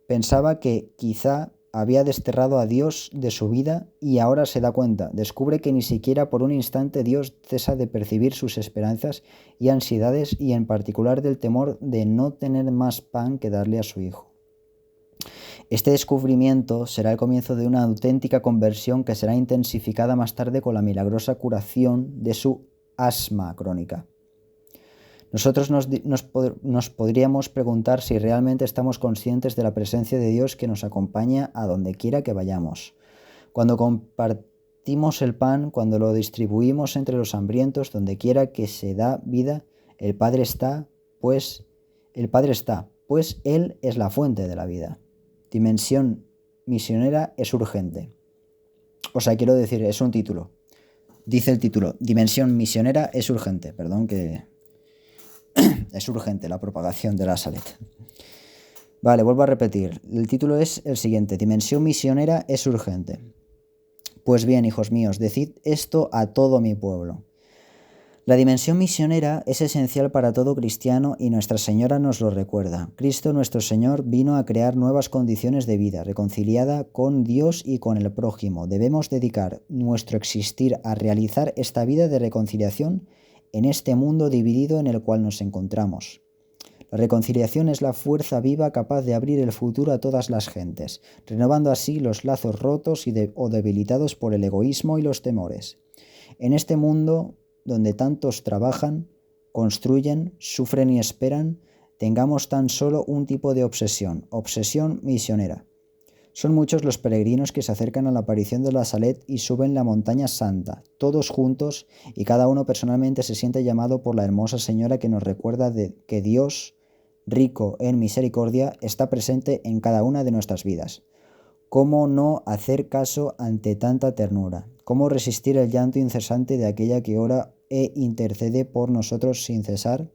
Pensaba que quizá había desterrado a Dios de su vida y ahora se da cuenta. Descubre que ni siquiera por un instante Dios cesa de percibir sus esperanzas y ansiedades y en particular del temor de no tener más pan que darle a su hijo. Este descubrimiento será el comienzo de una auténtica conversión que será intensificada más tarde con la milagrosa curación de su asma crónica. Nosotros nos podríamos preguntar si realmente estamos conscientes de la presencia de Dios que nos acompaña a donde quiera que vayamos. Cuando compartimos el pan, cuando lo distribuimos entre los hambrientos, donde quiera que se da vida, el Padre está, pues Él es la fuente de la vida. Dimensión misionera es urgente. O sea, quiero decir, es un título. Dice el título, Dimensión misionera es urgente. Perdón que... es urgente la propagación de la Salet. Vale, vuelvo a repetir. El título es el siguiente. Dimensión misionera es urgente. Pues bien, hijos míos, decid esto a todo mi pueblo. La dimensión misionera es esencial para todo cristiano y Nuestra Señora nos lo recuerda. Cristo nuestro Señor vino a crear nuevas condiciones de vida, reconciliada con Dios y con el prójimo. Debemos dedicar nuestro existir a realizar esta vida de reconciliación en este mundo dividido en el cual nos encontramos. La reconciliación es la fuerza viva capaz de abrir el futuro a todas las gentes, renovando así los lazos rotos o debilitados por el egoísmo y los temores. En este mundo donde tantos trabajan, construyen, sufren y esperan, tengamos tan solo un tipo de obsesión misionera. Son muchos los peregrinos que se acercan a la aparición de la Salet y suben la montaña santa, todos juntos, y cada uno personalmente se siente llamado por la hermosa señora que nos recuerda de que Dios, rico en misericordia, está presente en cada una de nuestras vidas. ¿Cómo no hacer caso ante tanta ternura? ¿Cómo resistir el llanto incesante de aquella que ora e intercede por nosotros sin cesar?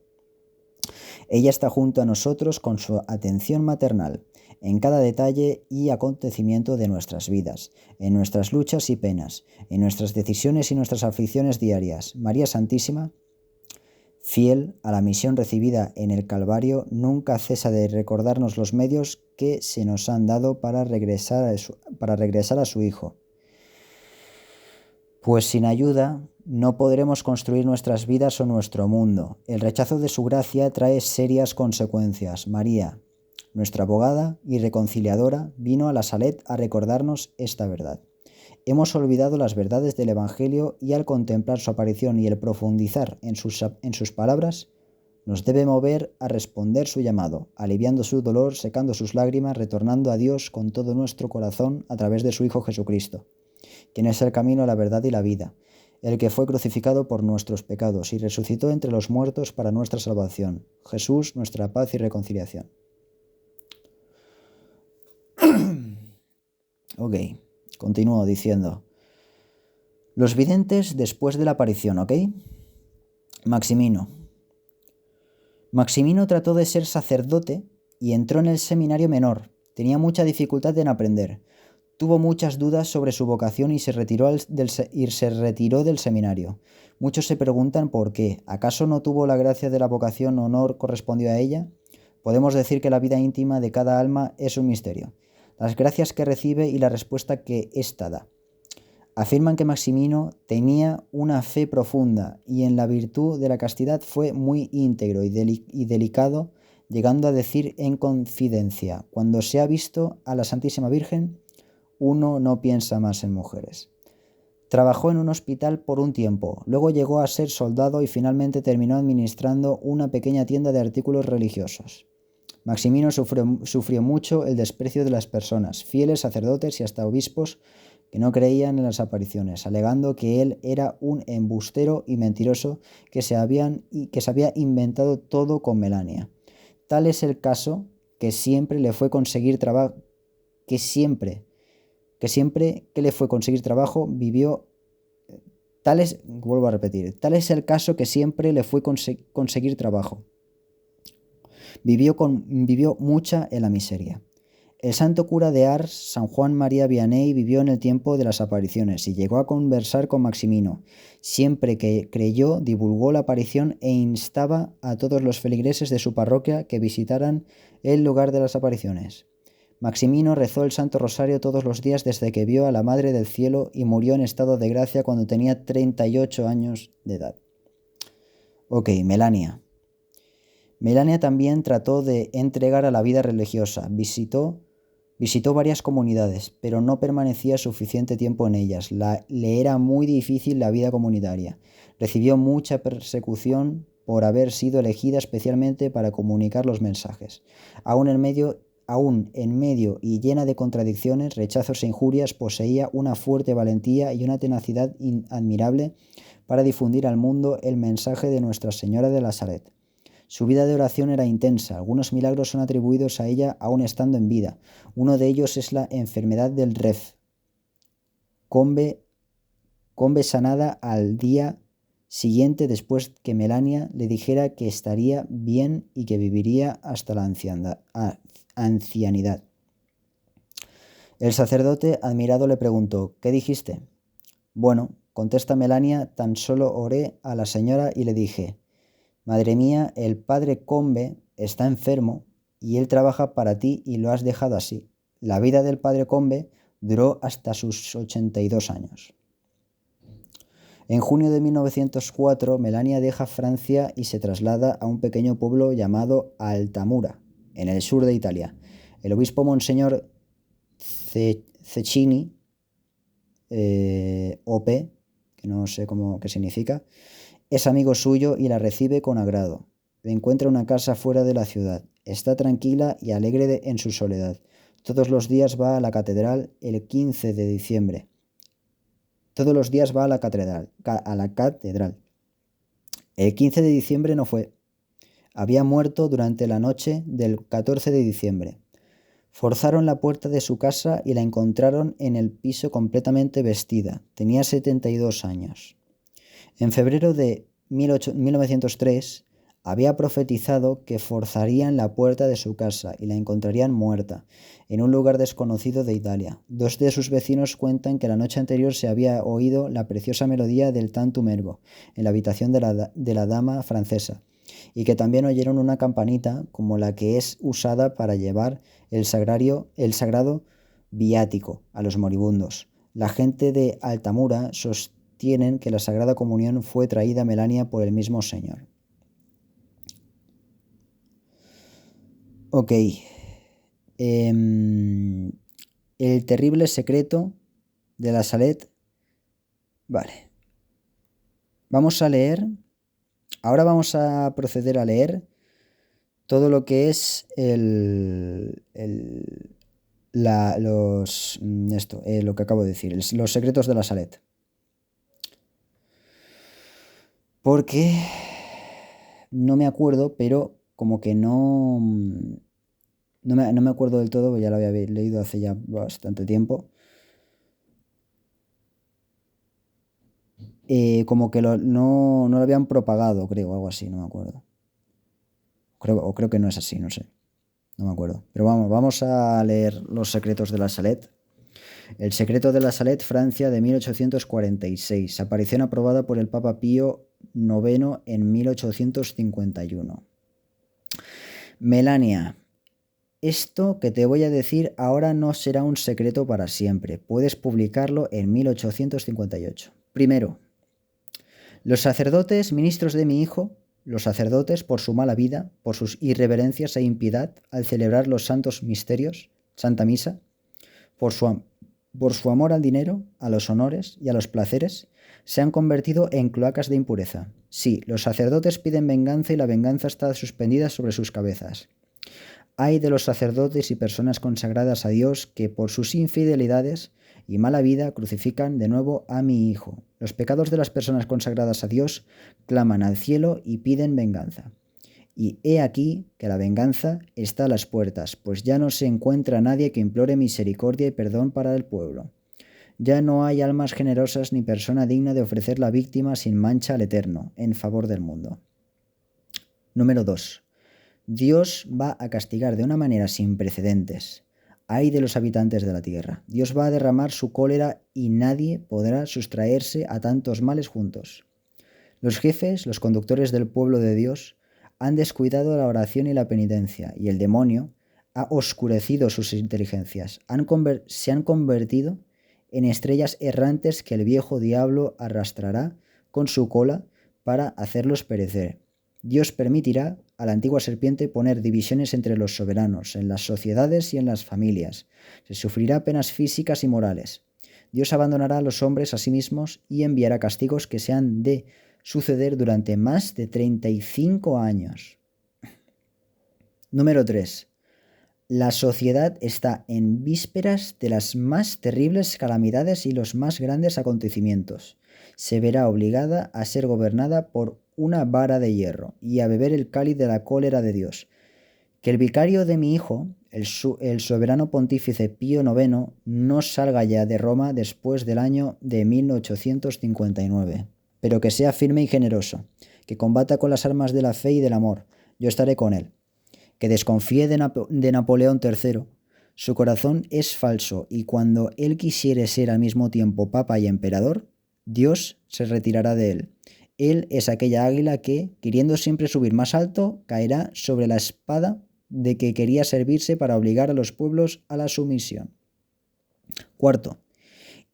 Ella está junto a nosotros con su atención maternal, en cada detalle y acontecimiento de nuestras vidas, en nuestras luchas y penas, en nuestras decisiones y nuestras aflicciones diarias. María Santísima, fiel a la misión recibida en el Calvario, nunca cesa de recordarnos los medios que se nos han dado para regresar a su Hijo. Pues sin ayuda no podremos construir nuestras vidas o nuestro mundo. El rechazo de su gracia trae serias consecuencias. María, nuestra abogada y reconciliadora, vino a la Salet a recordarnos esta verdad. Hemos olvidado las verdades del Evangelio y al contemplar su aparición y el profundizar en sus palabras, nos debe mover a responder su llamado, aliviando su dolor, secando sus lágrimas, retornando a Dios con todo nuestro corazón a través de su Hijo Jesucristo, quien es el camino, la verdad y la vida, el que fue crucificado por nuestros pecados y resucitó entre los muertos para nuestra salvación. Jesús, nuestra paz y reconciliación. Ok, continúo diciendo. Los videntes después de la aparición, ¿ok? Maximino trató de ser sacerdote y entró en el seminario menor. Tenía mucha dificultad en aprender. Tuvo muchas dudas sobre su vocación y se retiró del seminario. Muchos se preguntan por qué. ¿Acaso no tuvo la gracia de la vocación o no correspondió a ella? Podemos decir que la vida íntima de cada alma es un misterio. Las gracias que recibe y la respuesta que ésta da. Afirman que Maximino tenía una fe profunda y en la virtud de la castidad fue muy íntegro y delicado, llegando a decir en confidencia: cuando se ha visto a la Santísima Virgen, uno no piensa más en mujeres. Trabajó en un hospital por un tiempo, luego llegó a ser soldado y finalmente terminó administrando una pequeña tienda de artículos religiosos. Maximino sufrió mucho el desprecio de las personas, fieles, sacerdotes y hasta obispos que no creían en las apariciones, alegando que él era un embustero y mentiroso que se había inventado todo con Melania. Tal es el caso que siempre le fue conseguir trabajo, vivió Vuelvo a repetir, tal es el caso que siempre le fue conseguir trabajo. Vivió mucha en la miseria. El santo cura de Ars, San Juan María Vianney, vivió en el tiempo de las apariciones y llegó a conversar con Maximino. Siempre que creyó, divulgó la aparición e instaba a todos los feligreses de su parroquia que visitaran el lugar de las apariciones. Maximino rezó el Santo Rosario todos los días desde que vio a la Madre del Cielo y murió en estado de gracia cuando tenía 38 años de edad. Ok, Melania. Melania también trató de entregar a la vida religiosa. Visitó varias comunidades, pero no permanecía suficiente tiempo en ellas. Le era muy difícil la vida comunitaria. Recibió mucha persecución por haber sido elegida especialmente para comunicar los mensajes. Aún en medio y llena de contradicciones, rechazos e injurias, poseía una fuerte valentía y una tenacidad admirable para difundir al mundo el mensaje de Nuestra Señora de la Salet. Su vida de oración era intensa. Algunos milagros son atribuidos a ella aún estando en vida. Uno de ellos es la enfermedad del Ref, Combe sanada al día siguiente después que Melania le dijera que estaría bien y que viviría hasta la ancianidad. El sacerdote, admirado, le preguntó: ¿qué dijiste? Bueno, contesta Melania, tan solo oré a la señora y le dije: Madre mía, el padre Combe está enfermo y él trabaja para ti y lo has dejado así. La vida del padre Combe duró hasta sus 82 años. En junio de 1904, Melania deja Francia y se traslada a un pequeño pueblo llamado Altamura, en el sur de Italia. El obispo Monseñor Cecchini, OP, que no sé qué significa, es amigo suyo y la recibe con agrado. Encuentra una casa fuera de la ciudad. Está tranquila y alegre en su soledad. Todos los días va a la catedral el 15 de diciembre. Todos los días va a la catedral. El 15 de diciembre no fue. Había muerto durante la noche del 14 de diciembre. Forzaron la puerta de su casa y la encontraron en el piso completamente vestida. Tenía 72 años. En febrero de 1903 había profetizado que forzarían la puerta de su casa y la encontrarían muerta, en un lugar desconocido de Italia. Dos de sus vecinos cuentan que la noche anterior se había oído la preciosa melodía del Tantum Ergo en la habitación de la dama francesa, y que también oyeron una campanita como la que es usada para llevar el sagrado viático a los moribundos. La gente de Altamura sostienen que la Sagrada Comunión fue traída a Melania por el mismo Señor. Ok. El terrible secreto de la Salet. Vale. Vamos a leer. Ahora vamos a proceder a leer todo lo que es lo que acabo de decir, los secretos de la Salet. Porque no me acuerdo, pero como que no me acuerdo del todo, ya lo había leído hace ya bastante tiempo. Como que no lo habían propagado, creo, algo así, no me acuerdo. Creo que no es así, no sé. No me acuerdo. Pero vamos a leer los secretos de la Salet. El secreto de la Salet, Francia, de 1846. Aparición aprobada por el Papa Pío IX en 1851. Melania, esto que te voy a decir ahora no será un secreto para siempre. Puedes publicarlo en 1858. Primero, los sacerdotes, ministros de mi hijo, los sacerdotes, por su mala vida, por sus irreverencias e impiedad al celebrar los santos misterios, Santa Misa, por su amor al dinero, a los honores y a los placeres, se han convertido en cloacas de impureza. Sí, los sacerdotes piden venganza y la venganza está suspendida sobre sus cabezas. Ay de los sacerdotes y personas consagradas a Dios que por sus infidelidades y mala vida crucifican de nuevo a mi hijo. Los pecados de las personas consagradas a Dios claman al cielo y piden venganza. Y he aquí que la venganza está a las puertas, pues ya no se encuentra nadie que implore misericordia y perdón para el pueblo. Ya no hay almas generosas ni persona digna de ofrecer la víctima sin mancha al Eterno, en favor del mundo. Número 2. Dios va a castigar de una manera sin precedentes. Ay de los habitantes de la tierra. Dios va a derramar su cólera y nadie podrá sustraerse a tantos males juntos. Los jefes, los conductores del pueblo de Dios, han descuidado la oración y la penitencia, y el demonio ha oscurecido sus inteligencias. Se han convertido en estrellas errantes que el viejo diablo arrastrará con su cola para hacerlos perecer. Dios permitirá a la antigua serpiente poner divisiones entre los soberanos, en las sociedades y en las familias. Se sufrirá penas físicas y morales. Dios abandonará a los hombres a sí mismos y enviará castigos que se han de suceder durante más de 35 años. Número 3. La sociedad está en vísperas de las más terribles calamidades y los más grandes acontecimientos. Se verá obligada a ser gobernada por una vara de hierro y a beber el cáliz de la cólera de Dios. Que el vicario de mi hijo, el soberano pontífice Pío IX, no salga ya de Roma después del año de 1859, pero que sea firme y generoso, que combata con las armas de la fe y del amor. Yo estaré con él. Que desconfíe de Napoleón III. Su corazón es falso y cuando él quisiere ser al mismo tiempo papa y emperador, Dios se retirará de él. Él es aquella águila que, queriendo siempre subir más alto, caerá sobre la espada de que quería servirse para obligar a los pueblos a la sumisión. Cuarto.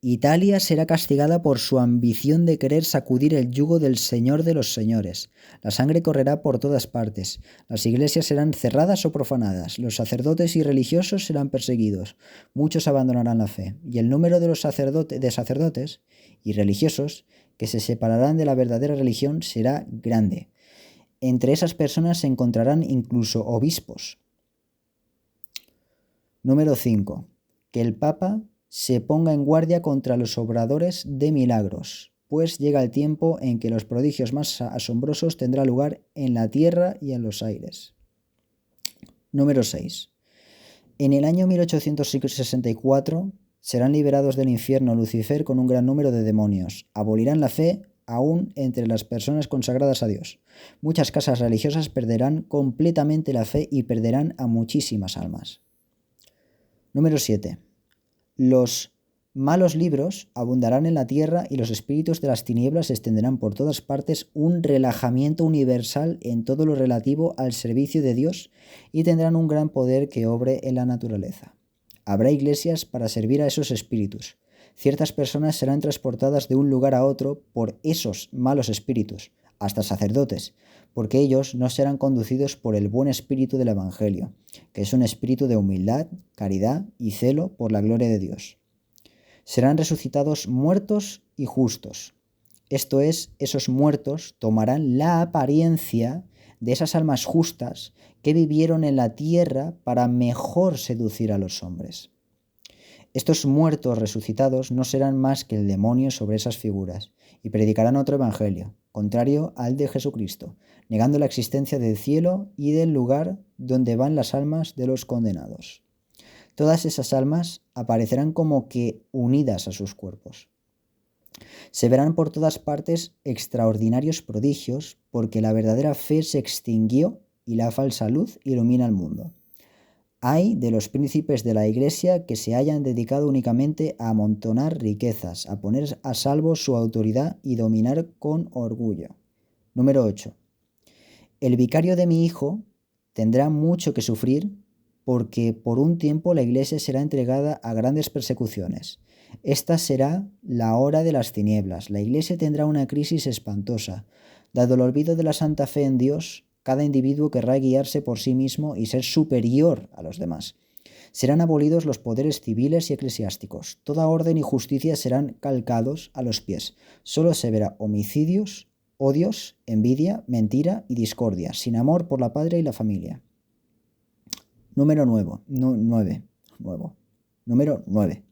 Italia será castigada por su ambición de querer sacudir el yugo del Señor de los señores. La sangre correrá por todas partes. Las iglesias serán cerradas o profanadas. Los sacerdotes y religiosos serán perseguidos. Muchos abandonarán la fe. Y el número de los sacerdotes y religiosos que se separarán de la verdadera religión será grande. Entre esas personas se encontrarán incluso obispos. Número 5. Que el Papa se ponga en guardia contra los obradores de milagros, pues llega el tiempo en que los prodigios más asombrosos tendrán lugar en la tierra y en los aires. Número 6. En el año 1864 serán liberados del infierno Lucifer con un gran número de demonios. Abolirán la fe aún entre las personas consagradas a Dios. Muchas casas religiosas perderán completamente la fe y perderán a muchísimas almas. Número 7. Los malos libros abundarán en la tierra y los espíritus de las tinieblas extenderán por todas partes un relajamiento universal en todo lo relativo al servicio de Dios y tendrán un gran poder que obre en la naturaleza. Habrá iglesias para servir a esos espíritus. Ciertas personas serán transportadas de un lugar a otro por esos malos espíritus, hasta sacerdotes, porque ellos no serán conducidos por el buen espíritu del Evangelio, que es un espíritu de humildad, caridad y celo por la gloria de Dios. Serán resucitados muertos y justos. Esto es, esos muertos tomarán la apariencia de esas almas justas que vivieron en la tierra para mejor seducir a los hombres. Estos muertos resucitados no serán más que el demonio sobre esas figuras y predicarán otro evangelio, contrario al de Jesucristo, negando la existencia del cielo y del lugar donde van las almas de los condenados. Todas esas almas aparecerán como que unidas a sus cuerpos. Se verán por todas partes extraordinarios prodigios porque la verdadera fe se extinguió y la falsa luz ilumina el mundo. Ay de los príncipes de la Iglesia que se hayan dedicado únicamente a amontonar riquezas, a poner a salvo su autoridad y dominar con orgullo. Número 8. El vicario de mi hijo tendrá mucho que sufrir porque por un tiempo la Iglesia será entregada a grandes persecuciones. Esta será la hora de las tinieblas. La Iglesia tendrá una crisis espantosa. Dado el olvido de la santa fe en Dios, cada individuo querrá guiarse por sí mismo y ser superior a los demás. Serán abolidos los poderes civiles y eclesiásticos. Toda orden y justicia serán calcados a los pies. Solo se verá homicidios, odios, envidia, mentira y discordia, sin amor por la patria y la familia. Número 9. Número 9.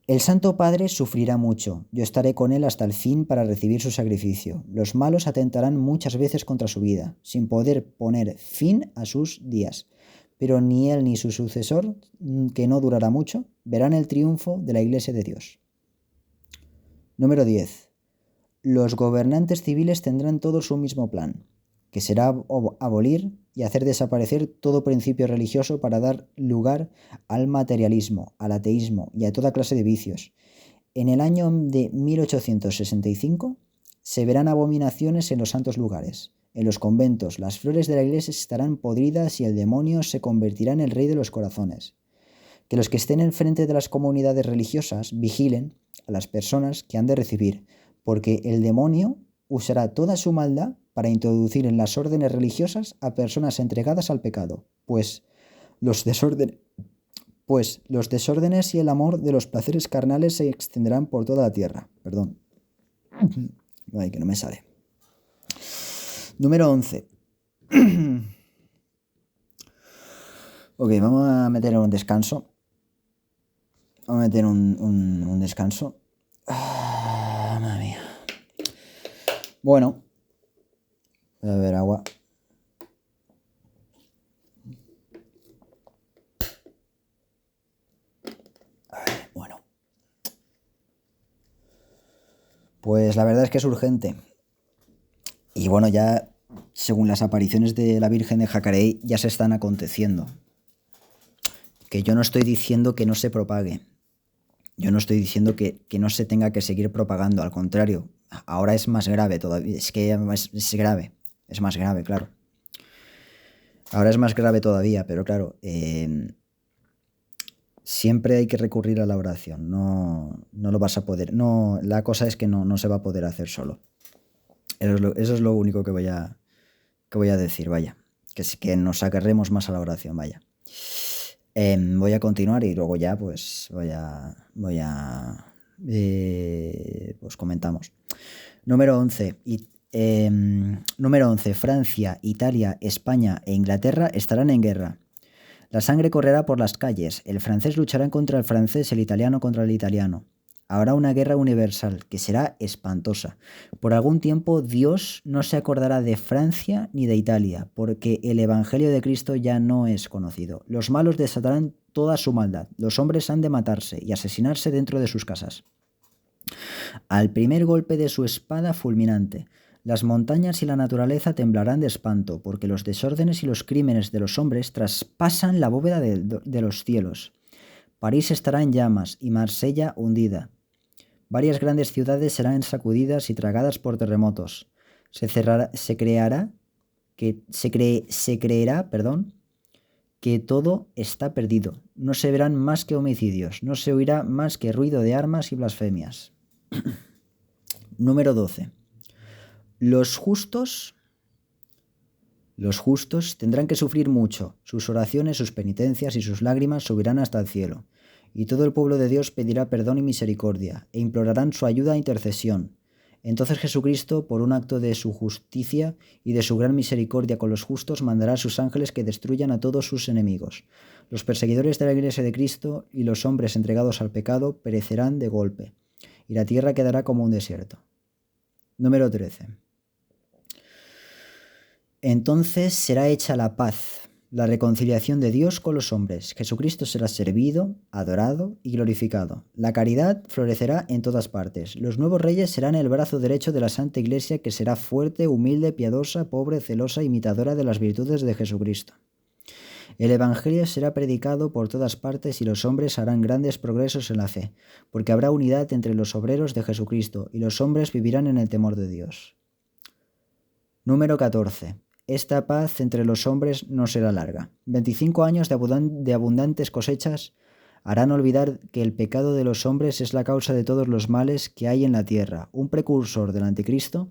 El Santo Padre sufrirá mucho. Yo estaré con él hasta el fin para recibir su sacrificio. Los malos atentarán muchas veces contra su vida, sin poder poner fin a sus días. pero ni él ni su sucesor, que no durará mucho, verán el triunfo de la Iglesia de Dios. Número 10. Los gobernantes civiles tendrán todos un mismo plan, que será abolir y hacer desaparecer todo principio religioso para dar lugar al materialismo, al ateísmo y a toda clase de vicios. En el año de 1865 se verán abominaciones en los santos lugares. En los conventos, las flores de la iglesia estarán podridas y el demonio se convertirá en el rey de los corazones. Que los que estén enfrente de las comunidades religiosas vigilen a las personas que han de recibir, porque el demonio usará toda su maldad para introducir en las órdenes religiosas a personas entregadas al pecado, pues los desórdenes y el amor de los placeres carnales se extenderán por toda la tierra. Perdón. Ay, que no me sale. Número 11. Ok, vamos a meter un descanso. Vamos a meter un descanso. Madre mía. Bueno. Voy a beber agua. Bueno. Pues la verdad es que es urgente. Y bueno, ya según las apariciones de la Virgen de Jacareí ya se están aconteciendo. Que yo no estoy diciendo que no se propague. Yo no estoy diciendo que no se tenga que seguir propagando. Al contrario, ahora es más grave todavía. Es que es grave. Es más grave, claro. Ahora es más grave todavía, pero claro, siempre hay que recurrir a la oración. No lo vas a poder. No, la cosa es que no se va a poder hacer solo. Eso es lo único que voy a decir, vaya. Que nos agarremos más a la oración, vaya. Voy a continuar y luego ya pues pues comentamos. Número 11. Número 11. Francia, Italia, España e Inglaterra estarán en guerra. La sangre correrá por las calles. El francés luchará contra el francés, el italiano contra el italiano. Habrá una guerra universal que será espantosa. Por algún tiempo Dios no se acordará de Francia ni de Italia, porque el Evangelio de Cristo ya no es conocido. Los malos desatarán toda su maldad. Los hombres han de matarse y asesinarse dentro de sus casas. Al primer golpe de su espada fulminante, las montañas y la naturaleza temblarán de espanto, porque los desórdenes y los crímenes de los hombres traspasan la bóveda de los cielos. París estará en llamas y Marsella hundida. Varias grandes ciudades serán sacudidas y tragadas por terremotos. Se creerá que todo está perdido. No se verán más que homicidios, no se oirá más que ruido de armas y blasfemias. Número 12. Los justos tendrán que sufrir mucho. Sus oraciones, sus penitencias y sus lágrimas subirán hasta el cielo. Y todo el pueblo de Dios pedirá perdón y misericordia, e implorarán su ayuda e intercesión. Entonces Jesucristo, por un acto de su justicia y de su gran misericordia con los justos, mandará a sus ángeles que destruyan a todos sus enemigos. Los perseguidores de la Iglesia de Cristo y los hombres entregados al pecado perecerán de golpe, y la tierra quedará como un desierto. Número 13. Entonces será hecha la paz, la reconciliación de Dios con los hombres. Jesucristo será servido, adorado y glorificado. La caridad florecerá en todas partes. Los nuevos reyes serán el brazo derecho de la Santa Iglesia, que será fuerte, humilde, piadosa, pobre, celosa, imitadora de las virtudes de Jesucristo. El Evangelio será predicado por todas partes y los hombres harán grandes progresos en la fe, porque habrá unidad entre los obreros de Jesucristo y los hombres vivirán en el temor de Dios. Número 14. Esta paz entre los hombres no será larga. 25 años de abundantes cosechas harán olvidar que el pecado de los hombres es la causa de todos los males que hay en la tierra. Un precursor del anticristo,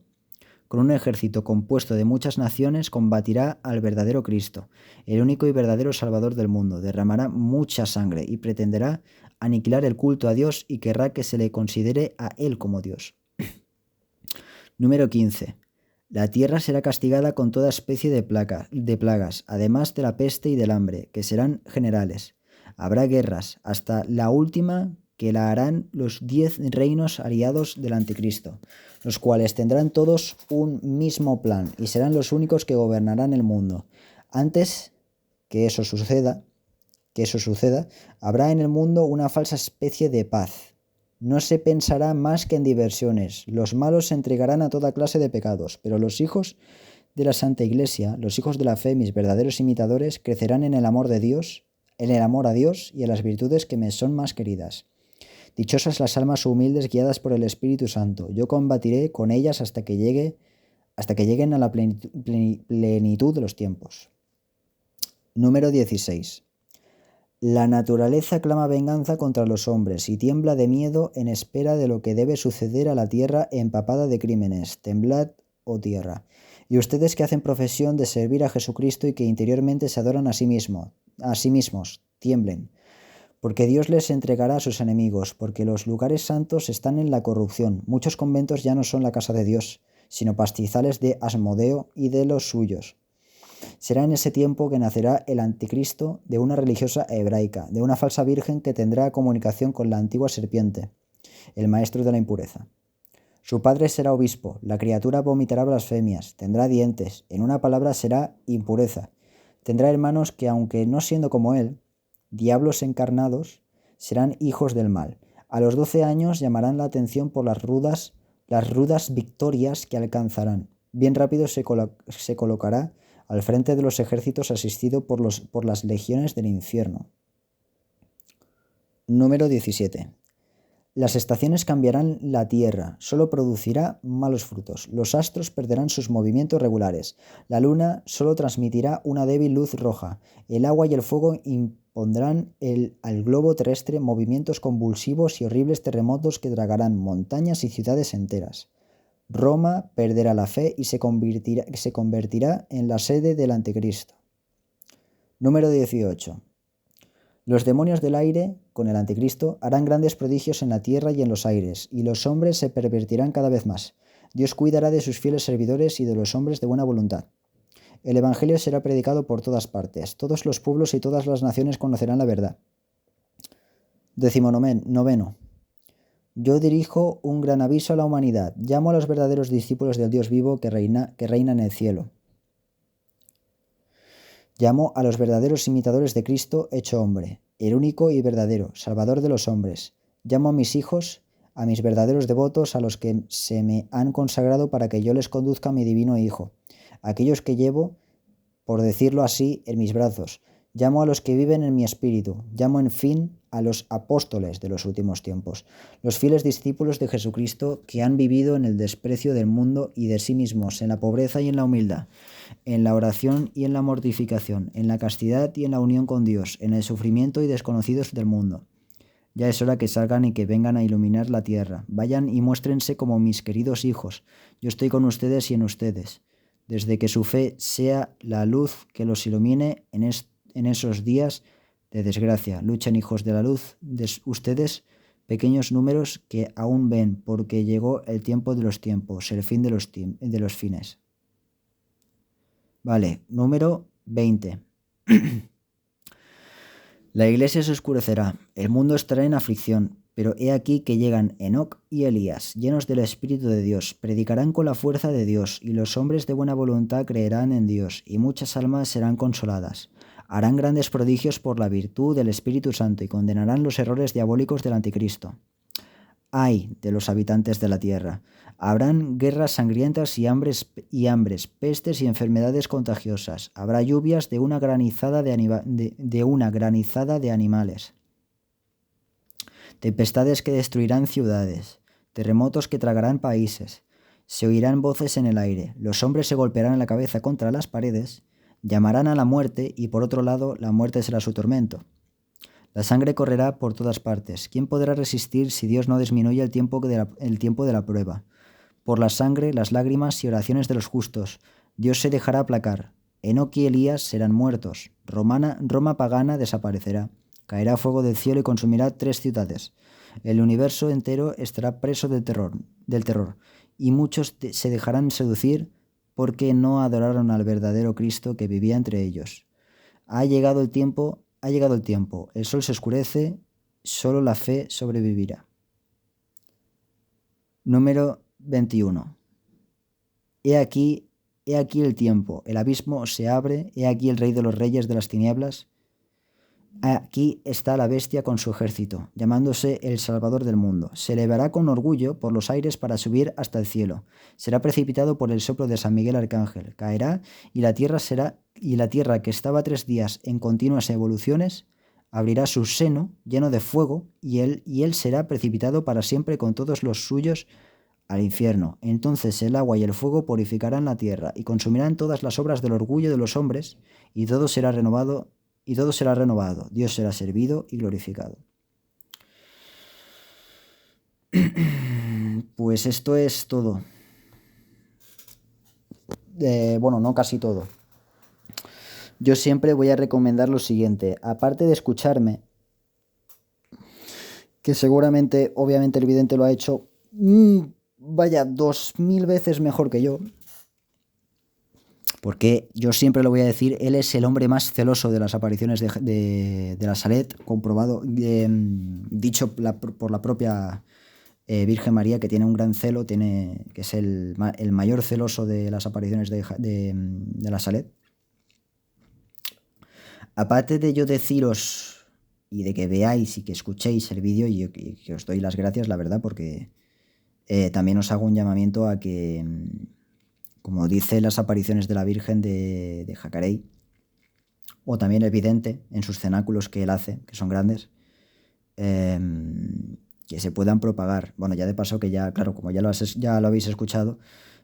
con un ejército compuesto de muchas naciones, combatirá al verdadero Cristo, el único y verdadero Salvador del mundo. Derramará mucha sangre y pretenderá aniquilar el culto a Dios y querrá que se le considere a Él como Dios. Número 15. La tierra será castigada con toda especie de plagas, además de la peste y del hambre, que serán generales. Habrá guerras, hasta la última, que la harán los 10 reinos aliados del anticristo, los cuales tendrán todos un mismo plan y serán los únicos que gobernarán el mundo. Antes que eso suceda, habrá en el mundo una falsa especie de paz. No se pensará más que en diversiones. Los malos se entregarán a toda clase de pecados, pero los hijos de la Santa Iglesia, los hijos de la fe, mis verdaderos imitadores, crecerán en el amor de Dios, en el amor a Dios y en las virtudes que me son más queridas. Dichosas las almas humildes guiadas por el Espíritu Santo. Yo combatiré con ellas hasta que lleguen a la plenitud de los tiempos. Número 16. La naturaleza clama venganza contra los hombres y tiembla de miedo en espera de lo que debe suceder a la tierra empapada de crímenes. Temblad, oh tierra. Y ustedes que hacen profesión de servir a Jesucristo y que interiormente se adoran a sí mismos, tiemblen. Porque Dios les entregará a sus enemigos, porque los lugares santos están en la corrupción. Muchos conventos ya no son la casa de Dios, sino pastizales de Asmodeo y de los suyos. Será en ese tiempo que nacerá el anticristo de una religiosa hebraica, de una falsa virgen que tendrá comunicación con la antigua serpiente, el maestro de la impureza. Su padre será obispo, la criatura vomitará blasfemias, tendrá dientes, en una palabra será impureza. Tendrá hermanos que, aunque no siendo como él, diablos encarnados, serán hijos del mal. A los 12 años llamarán la atención por las rudas victorias que alcanzarán. Bien rápido se colocará al frente de los ejércitos asistido por las legiones del infierno. Número 17. Las estaciones cambiarán la tierra, solo producirá malos frutos. Los astros perderán sus movimientos regulares. La luna solo transmitirá una débil luz roja. El agua y el fuego impondrán al globo terrestre movimientos convulsivos y horribles terremotos que tragarán montañas y ciudades enteras. Roma perderá la fe y se convertirá en la sede del anticristo. Número 18. Los demonios del aire, con el anticristo, harán grandes prodigios en la tierra y en los aires, y los hombres se pervertirán cada vez más. Dios cuidará de sus fieles servidores y de los hombres de buena voluntad. El evangelio será predicado por todas partes. Todos los pueblos y todas las naciones conocerán la verdad. 19. Yo dirijo un gran aviso a la humanidad. Llamo a los verdaderos discípulos del Dios vivo que reina en el cielo. Llamo a los verdaderos imitadores de Cristo hecho hombre, el único y verdadero, Salvador de los hombres. Llamo a mis hijos, a mis verdaderos devotos, a los que se me han consagrado para que yo les conduzca a mi divino Hijo, aquellos que llevo, por decirlo así, en mis brazos. Llamo a los que viven en mi espíritu. Llamo, en fin, a los apóstoles de los últimos tiempos, los fieles discípulos de Jesucristo que han vivido en el desprecio del mundo y de sí mismos, en la pobreza y en la humildad, en la oración y en la mortificación, en la castidad y en la unión con Dios, en el sufrimiento y desconocidos del mundo. Ya es hora que salgan y que vengan a iluminar la tierra. Vayan y muéstrense como mis queridos hijos. Yo estoy con ustedes y en ustedes. Desde que su fe sea la luz que los ilumine en esos días de desgracia. Luchen, hijos de la luz, de ustedes, pequeños números que aún ven, porque llegó el tiempo de los tiempos, el fin de los fines. Vale, número 20. La iglesia se oscurecerá, el mundo estará en aflicción, pero he aquí que llegan Enoc y Elías, llenos del Espíritu de Dios, predicarán con la fuerza de Dios, y los hombres de buena voluntad creerán en Dios, y muchas almas serán consoladas. Harán grandes prodigios por la virtud del Espíritu Santo y condenarán los errores diabólicos del anticristo. Ay de los habitantes de la tierra. Habrán guerras sangrientas y hambres, pestes y enfermedades contagiosas. Habrá lluvias de una granizada de animales. Tempestades que destruirán ciudades. Terremotos que tragarán países. Se oirán voces en el aire. Los hombres se golpearán la cabeza contra las paredes. Llamarán a la muerte y, por otro lado, la muerte será su tormento. La sangre correrá por todas partes. ¿Quién podrá resistir si Dios no disminuye el tiempo de la prueba? Por la sangre, las lágrimas y oraciones de los justos, Dios se dejará aplacar. Enoc y Elías serán muertos. Roma pagana desaparecerá. Caerá fuego del cielo y consumirá 3 ciudades. El universo entero estará preso del terror, y muchos se dejarán seducir porque no adoraron al verdadero Cristo que vivía entre ellos. Ha llegado el tiempo, el sol se oscurece, solo la fe sobrevivirá. Número 21. He aquí he aquí el tiempo, el abismo se abre, he aquí el rey de los reyes de las tinieblas. Aquí está la bestia con su ejército, llamándose el Salvador del mundo. Se elevará con orgullo por los aires para subir hasta el cielo. Será precipitado por el soplo de San Miguel Arcángel. Caerá y la tierra que estaba 3 días en continuas evoluciones, abrirá su seno lleno de fuego y él será precipitado para siempre con todos los suyos al infierno. Entonces el agua y el fuego purificarán la tierra y consumirán todas las obras del orgullo de los hombres y todo será renovado. Dios será servido y glorificado. Pues esto es todo. Bueno, no casi todo. Yo siempre voy a recomendar lo siguiente. Aparte de escucharme, que seguramente, obviamente, el vidente lo ha hecho, vaya, 2000 veces mejor que yo. Porque yo siempre lo voy a decir, él es el hombre más celoso de las apariciones de la Salet, comprobado, dicho por la propia Virgen María, que tiene un gran celo, que es el mayor celoso de las apariciones de la Salet. Aparte de yo deciros y de que veáis y que escuchéis el vídeo, y que os doy las gracias, la verdad, porque también os hago un llamamiento a que, como dice las apariciones de la Virgen de Jacarey, o también el vidente en sus cenáculos que él hace, que son grandes, que se puedan propagar. Bueno, ya de paso que ya, claro, como ya lo habéis escuchado,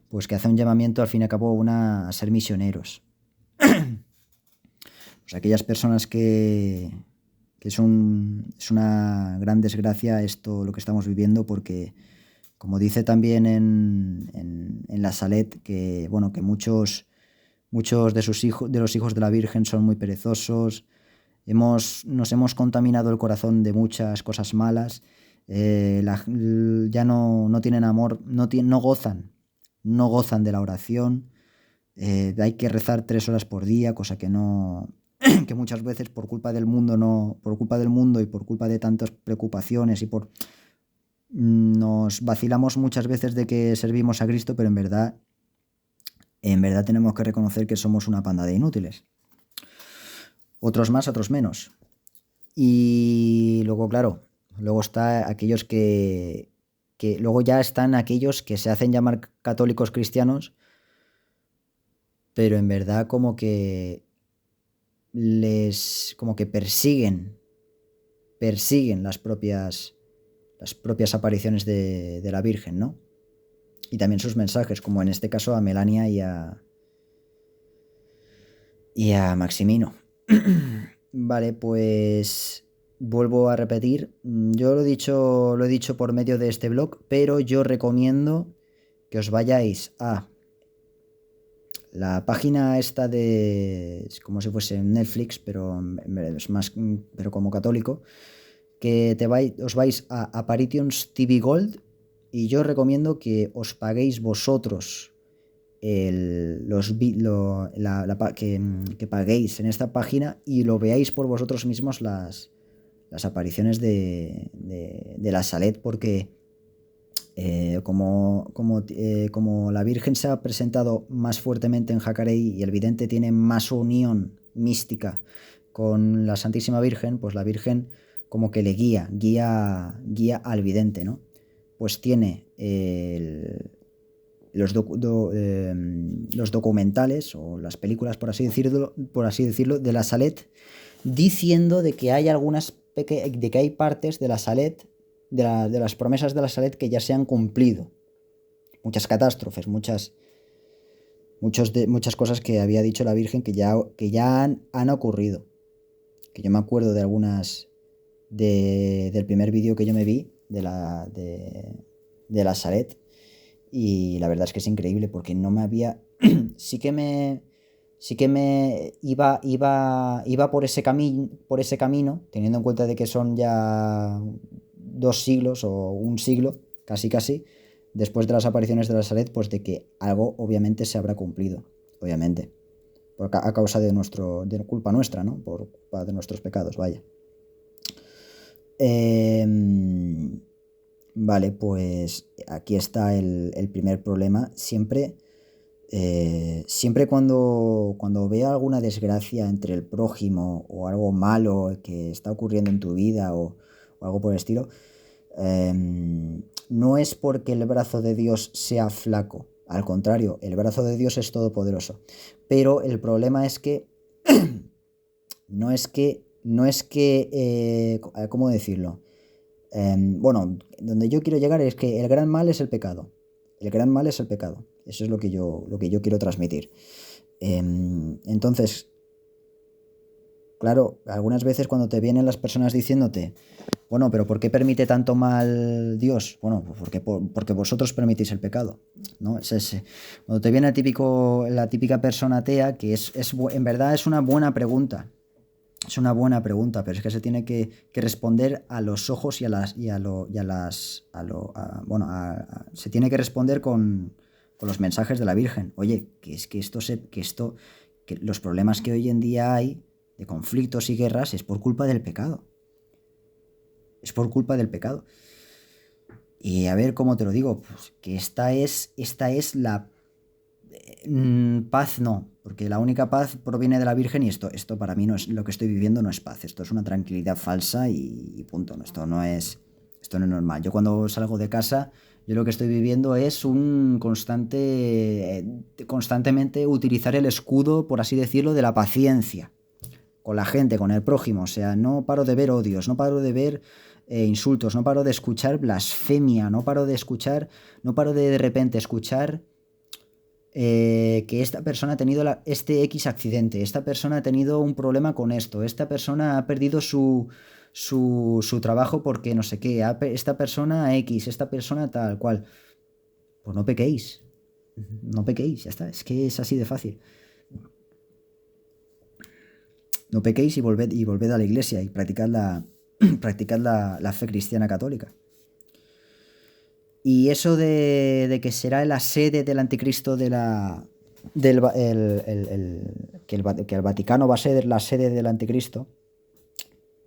pues que hace un llamamiento al fin y al cabo a ser misioneros. Pues aquellas personas que es una gran desgracia esto, lo que estamos viviendo, porque como dice también en la Salet, que bueno, que muchos de los hijos de la Virgen son muy perezosos, nos hemos contaminado el corazón de muchas cosas malas, ya no tienen amor, no gozan de la oración, hay que rezar 3 horas por día, cosa que no que muchas veces por culpa del mundo por culpa del mundo y por culpa de tantas preocupaciones nos vacilamos muchas veces de que servimos a Cristo, pero en verdad tenemos que reconocer que somos una panda de inútiles. Otros más, otros menos. Y luego, claro, luego está aquellos que luego ya están aquellos que se hacen llamar católicos cristianos, pero en verdad como que persiguen las propias apariciones de la Virgen, ¿no? Y también sus mensajes, como en este caso a Melania y a Maximino. Vale, pues vuelvo a repetir, yo lo he dicho por medio de este blog, pero yo recomiendo que os vayáis a la página esta es como si fuese Netflix, pero es más, pero como católico, que os vais a Apparitions TV Gold, y yo recomiendo que os paguéis vosotros que paguéis en esta página y lo veáis por vosotros mismos las apariciones de la Salet, porque como la Virgen se ha presentado más fuertemente en Jacarey y el vidente tiene más unión mística con la Santísima Virgen, pues la Virgen como que le guía al vidente, ¿no? Pues tiene los documentales o las películas, por así decirlo, de la Salet, diciendo de que hay de que hay partes de la Salet, de las promesas de la Salet, que ya se han cumplido. Muchas catástrofes, muchas cosas que había dicho la Virgen que ya han ocurrido. Que yo me acuerdo de algunas del primer vídeo que yo me vi de la Salet, y la verdad es que es increíble, porque no me había sí que me iba por ese camino, teniendo en cuenta de que son ya 2 siglos o un siglo, casi después de las apariciones de la Salet, pues de que algo obviamente se habrá cumplido, obviamente, a causa de culpa nuestra, ¿no? Por culpa de nuestros pecados, vaya. Vale, pues aquí está el primer problema. Siempre Siempre cuando veo alguna desgracia entre el prójimo o algo malo que está ocurriendo en tu vida o algo por el estilo, no es porque el brazo de Dios sea flaco, al contrario, el brazo de Dios es todopoderoso. Pero el problema es que no es que, ¿cómo decirlo? Bueno, donde yo quiero llegar es que el gran mal es el pecado. El gran mal es el pecado. Eso es lo que yo quiero transmitir. Entonces, claro, algunas veces cuando te vienen las personas diciéndote, bueno, pero ¿por qué permite tanto mal Dios? Bueno, pues porque vosotros permitís el pecado, ¿no? Es ese. Cuando te viene la típica persona atea, que en verdad es una buena pregunta. Es una buena pregunta, pero es que se tiene que responder a los ojos se tiene que responder con los mensajes de la Virgen. Oye, que los problemas que hoy en día hay de conflictos y guerras es por culpa del pecado. Es por culpa del pecado. Y a ver cómo te lo digo, pues que esta es la paz no, porque la única paz proviene de la Virgen y esto para mí no es lo que estoy viviendo, no es paz, esto es una tranquilidad falsa y punto, no, esto no es normal. Yo cuando salgo de casa, yo lo que estoy viviendo es constantemente utilizar el escudo, por así decirlo, de la paciencia con la gente, con el prójimo, o sea, no paro de ver odios, no paro de ver insultos, no paro de escuchar blasfemia, no paro de repente escuchar que esta persona ha tenido este X accidente, esta persona ha tenido un problema con esto, esta persona ha perdido su trabajo porque no sé qué, esta persona X, esta persona tal cual. Pues no pequéis, ya está, es que es así de fácil. No pequéis y volved a la iglesia y practicad la fe cristiana católica. Y eso de que será la sede del anticristo que el Vaticano va a ser la sede del anticristo,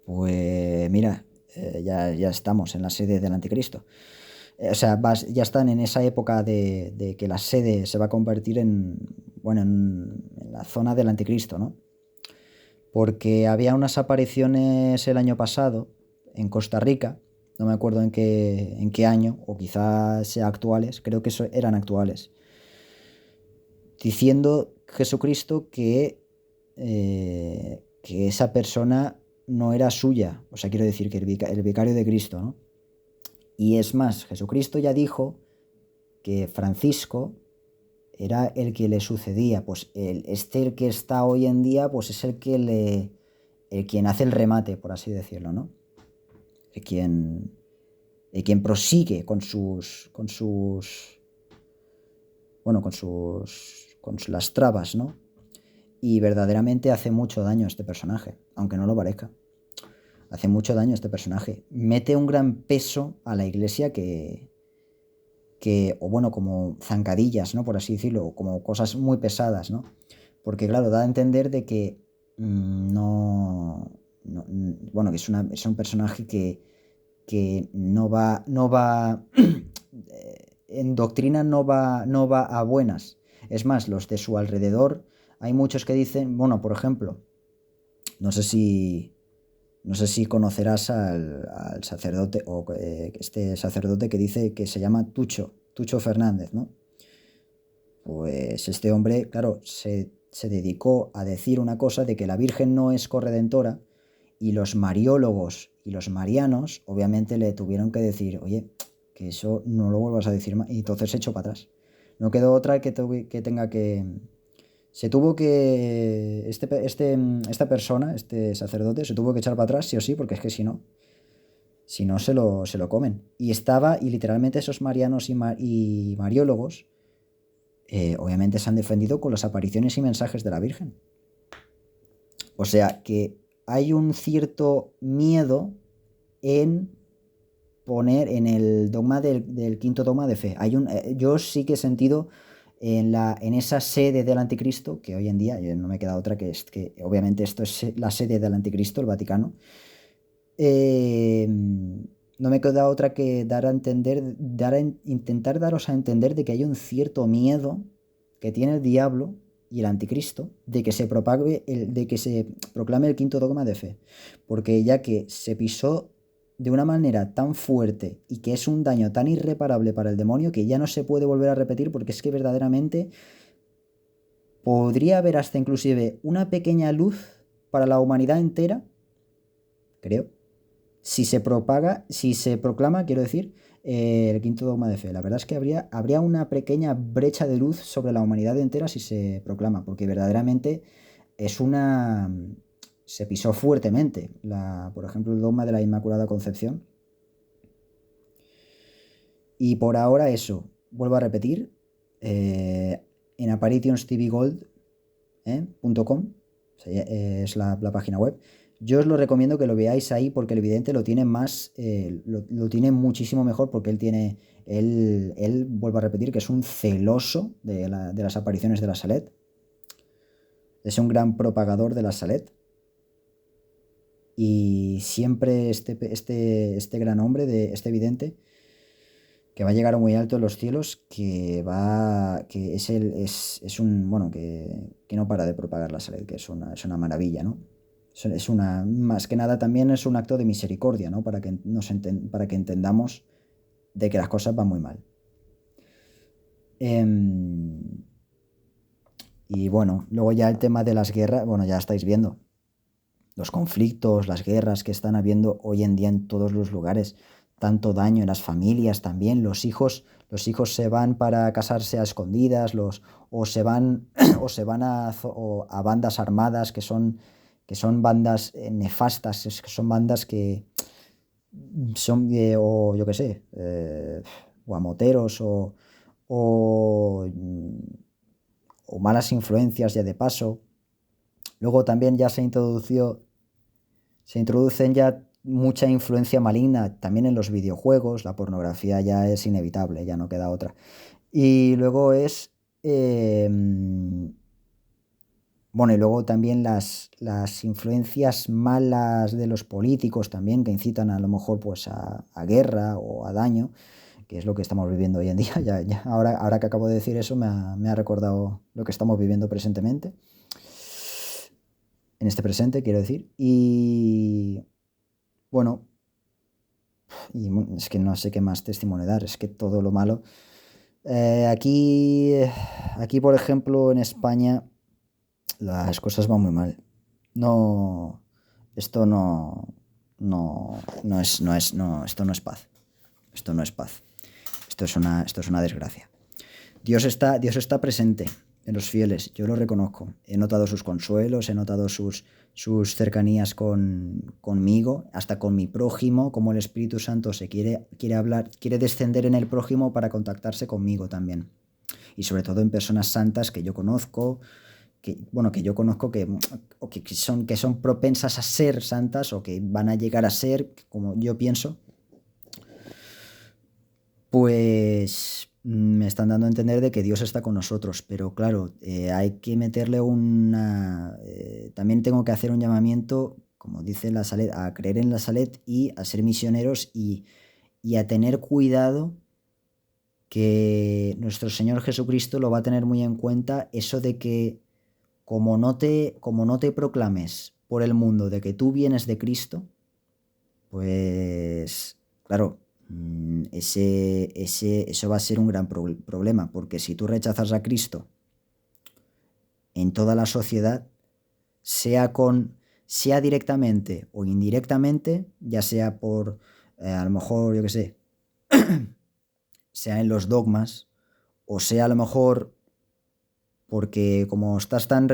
pues mira, ya estamos en la sede del anticristo. O sea, ya están en esa época de que la sede se va a convertir en la zona del anticristo, ¿no? Porque había unas apariciones el año pasado en Costa Rica, no me acuerdo en qué año, o quizás sea actuales, creo que eran actuales, diciendo Jesucristo que esa persona no era suya, o sea, quiero decir que el vicario de Cristo, ¿no? Y es más, Jesucristo ya dijo que Francisco era el que le sucedía, pues el que está hoy en día, pues es el quien hace el remate, por así decirlo, ¿no? El quien prosigue con las trabas, ¿no? Y verdaderamente hace mucho daño a este personaje, aunque no lo parezca. Hace mucho daño a este personaje. Mete un gran peso a la iglesia o bueno, como zancadillas, ¿no? Por así decirlo, o como cosas muy pesadas, ¿no? Porque claro, da a entender de que bueno, que es un personaje que no va en doctrina no va a buenas. Es más, los de su alrededor, hay muchos que dicen, bueno, por ejemplo, no sé si conocerás al sacerdote o este sacerdote que dice que se llama Tucho Fernández, ¿no? Pues este hombre, claro, se dedicó a decir una cosa de que la Virgen no es corredentora y los mariólogos y los marianos obviamente le tuvieron que decir, oye, que eso no lo vuelvas a decir más, y entonces se echó para atrás. No quedó otra que tenga que... Se tuvo que... Esta persona, este sacerdote, se tuvo que echar para atrás, sí o sí, porque es que si no se lo comen. Y literalmente esos marianos y mariólogos obviamente se han defendido con las apariciones y mensajes de la Virgen. O sea que hay un cierto miedo en poner en el dogma del quinto dogma de fe. Yo sí que he sentido en esa sede del anticristo, que hoy en día no me queda otra que obviamente esto es la sede del anticristo, el Vaticano. No me queda otra que intentar daros a entender de que hay un cierto miedo que tiene el diablo y el anticristo de que se propague de que se proclame el quinto dogma de fe. Porque ya que se pisó de una manera tan fuerte y que es un daño tan irreparable para el demonio que ya no se puede volver a repetir, porque es que verdaderamente podría haber hasta inclusive una pequeña luz para la humanidad entera, creo, si se propaga, si se proclama, quiero decir, el quinto dogma de fe. La verdad es que habría una pequeña brecha de luz sobre la humanidad entera si se proclama, porque verdaderamente es una... Se pisó fuertemente, por ejemplo, el dogma de la Inmaculada Concepción. Y por ahora eso, vuelvo a repetir, en apparitionstevgold.com es la página web. Yo os lo recomiendo que lo veáis ahí porque el vidente lo tiene más, lo tiene muchísimo mejor porque él, vuelvo a repetir, que es un celoso de las apariciones de la Salet. Es un gran propagador de la Salet. Y siempre este gran hombre, este vidente, que va a llegar muy alto en los cielos, que es un, bueno, que no para de propagar la Salet, que es una maravilla, ¿no? Más que nada también es un acto de misericordia, ¿no? Para que entendamos de que las cosas van muy mal. Y bueno, luego ya el tema de las guerras, bueno, ya estáis viendo los conflictos, las guerras que están habiendo hoy en día en todos los lugares, tanto daño en las familias también, los hijos se van para casarse a escondidas, o se van, o se van a bandas armadas que son bandas nefastas, que son bandas que son, o yo qué sé, o a moteros, o, mm, o malas influencias ya de paso. Luego también ya se introducen ya mucha influencia maligna también en los videojuegos, la pornografía ya es inevitable, ya no queda otra. Y luego bueno, y luego también las influencias malas de los políticos también, que incitan a lo mejor pues a guerra o a daño, que es lo que estamos viviendo hoy en día. Ahora que acabo de decir eso, me ha recordado lo que estamos viviendo presentemente. En este presente, quiero decir. Y bueno, es que no sé qué más testimonio dar, es que todo lo malo. Aquí, por ejemplo, en España, las cosas van muy mal. No, esto esto no es paz. Esto no es paz. Esto es una desgracia. Dios está presente en los fieles, yo lo reconozco. He notado sus consuelos, he notado sus cercanías conmigo, hasta con mi prójimo, como el Espíritu Santo quiere hablar, quiere descender en el prójimo para contactarse conmigo también. Y sobre todo en personas santas que yo conozco, que son propensas a ser santas o que van a llegar a ser, como yo pienso, pues me están dando a entender de que Dios está con nosotros, pero claro, hay que meterle también tengo que hacer un llamamiento, como dice la Salet, a creer en la Salet y a ser misioneros y a tener cuidado, que nuestro Señor Jesucristo lo va a tener muy en cuenta, eso de que como no te proclames por el mundo de que tú vienes de Cristo, pues claro, eso va a ser un gran problema, porque si tú rechazas a Cristo en toda la sociedad, sea directamente o indirectamente, ya sea por, a lo mejor, yo qué sé, sea en los dogmas, o sea a lo mejor porque como estás tan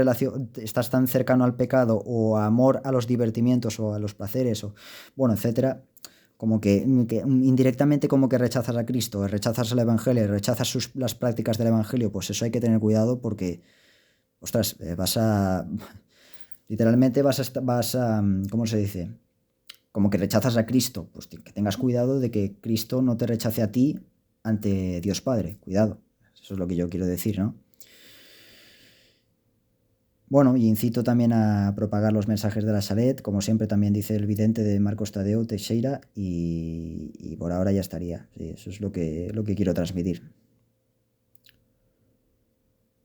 cercano al pecado o a amor a los divertimientos o a los placeres, o bueno, etcétera, como que indirectamente como que rechazas a Cristo, rechazas el Evangelio, rechazas las prácticas del Evangelio, pues eso hay que tener cuidado porque, ostras, literalmente ¿cómo se dice? Como que rechazas a Cristo, pues que tengas cuidado de que Cristo no te rechace a ti ante Dios Padre, cuidado, eso es lo que yo quiero decir, ¿no? Bueno, y incito también a propagar los mensajes de la Salet, como siempre también dice el vidente de Marcos Tadeo Teixeira, y por ahora ya estaría. Sí, eso es lo que quiero transmitir.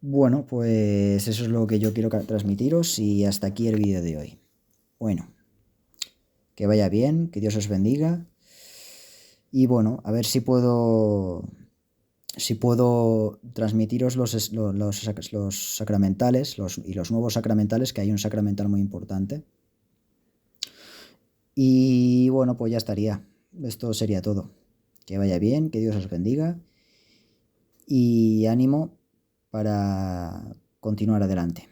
Bueno, pues eso es lo que yo quiero transmitiros y hasta aquí el vídeo de hoy. Bueno, que vaya bien, que Dios os bendiga y bueno, a ver si puedo transmitiros los sacramentales y los nuevos sacramentales, que hay un sacramental muy importante. Y bueno, pues ya estaría. Esto sería todo. Que vaya bien, que Dios os bendiga y ánimo para continuar adelante.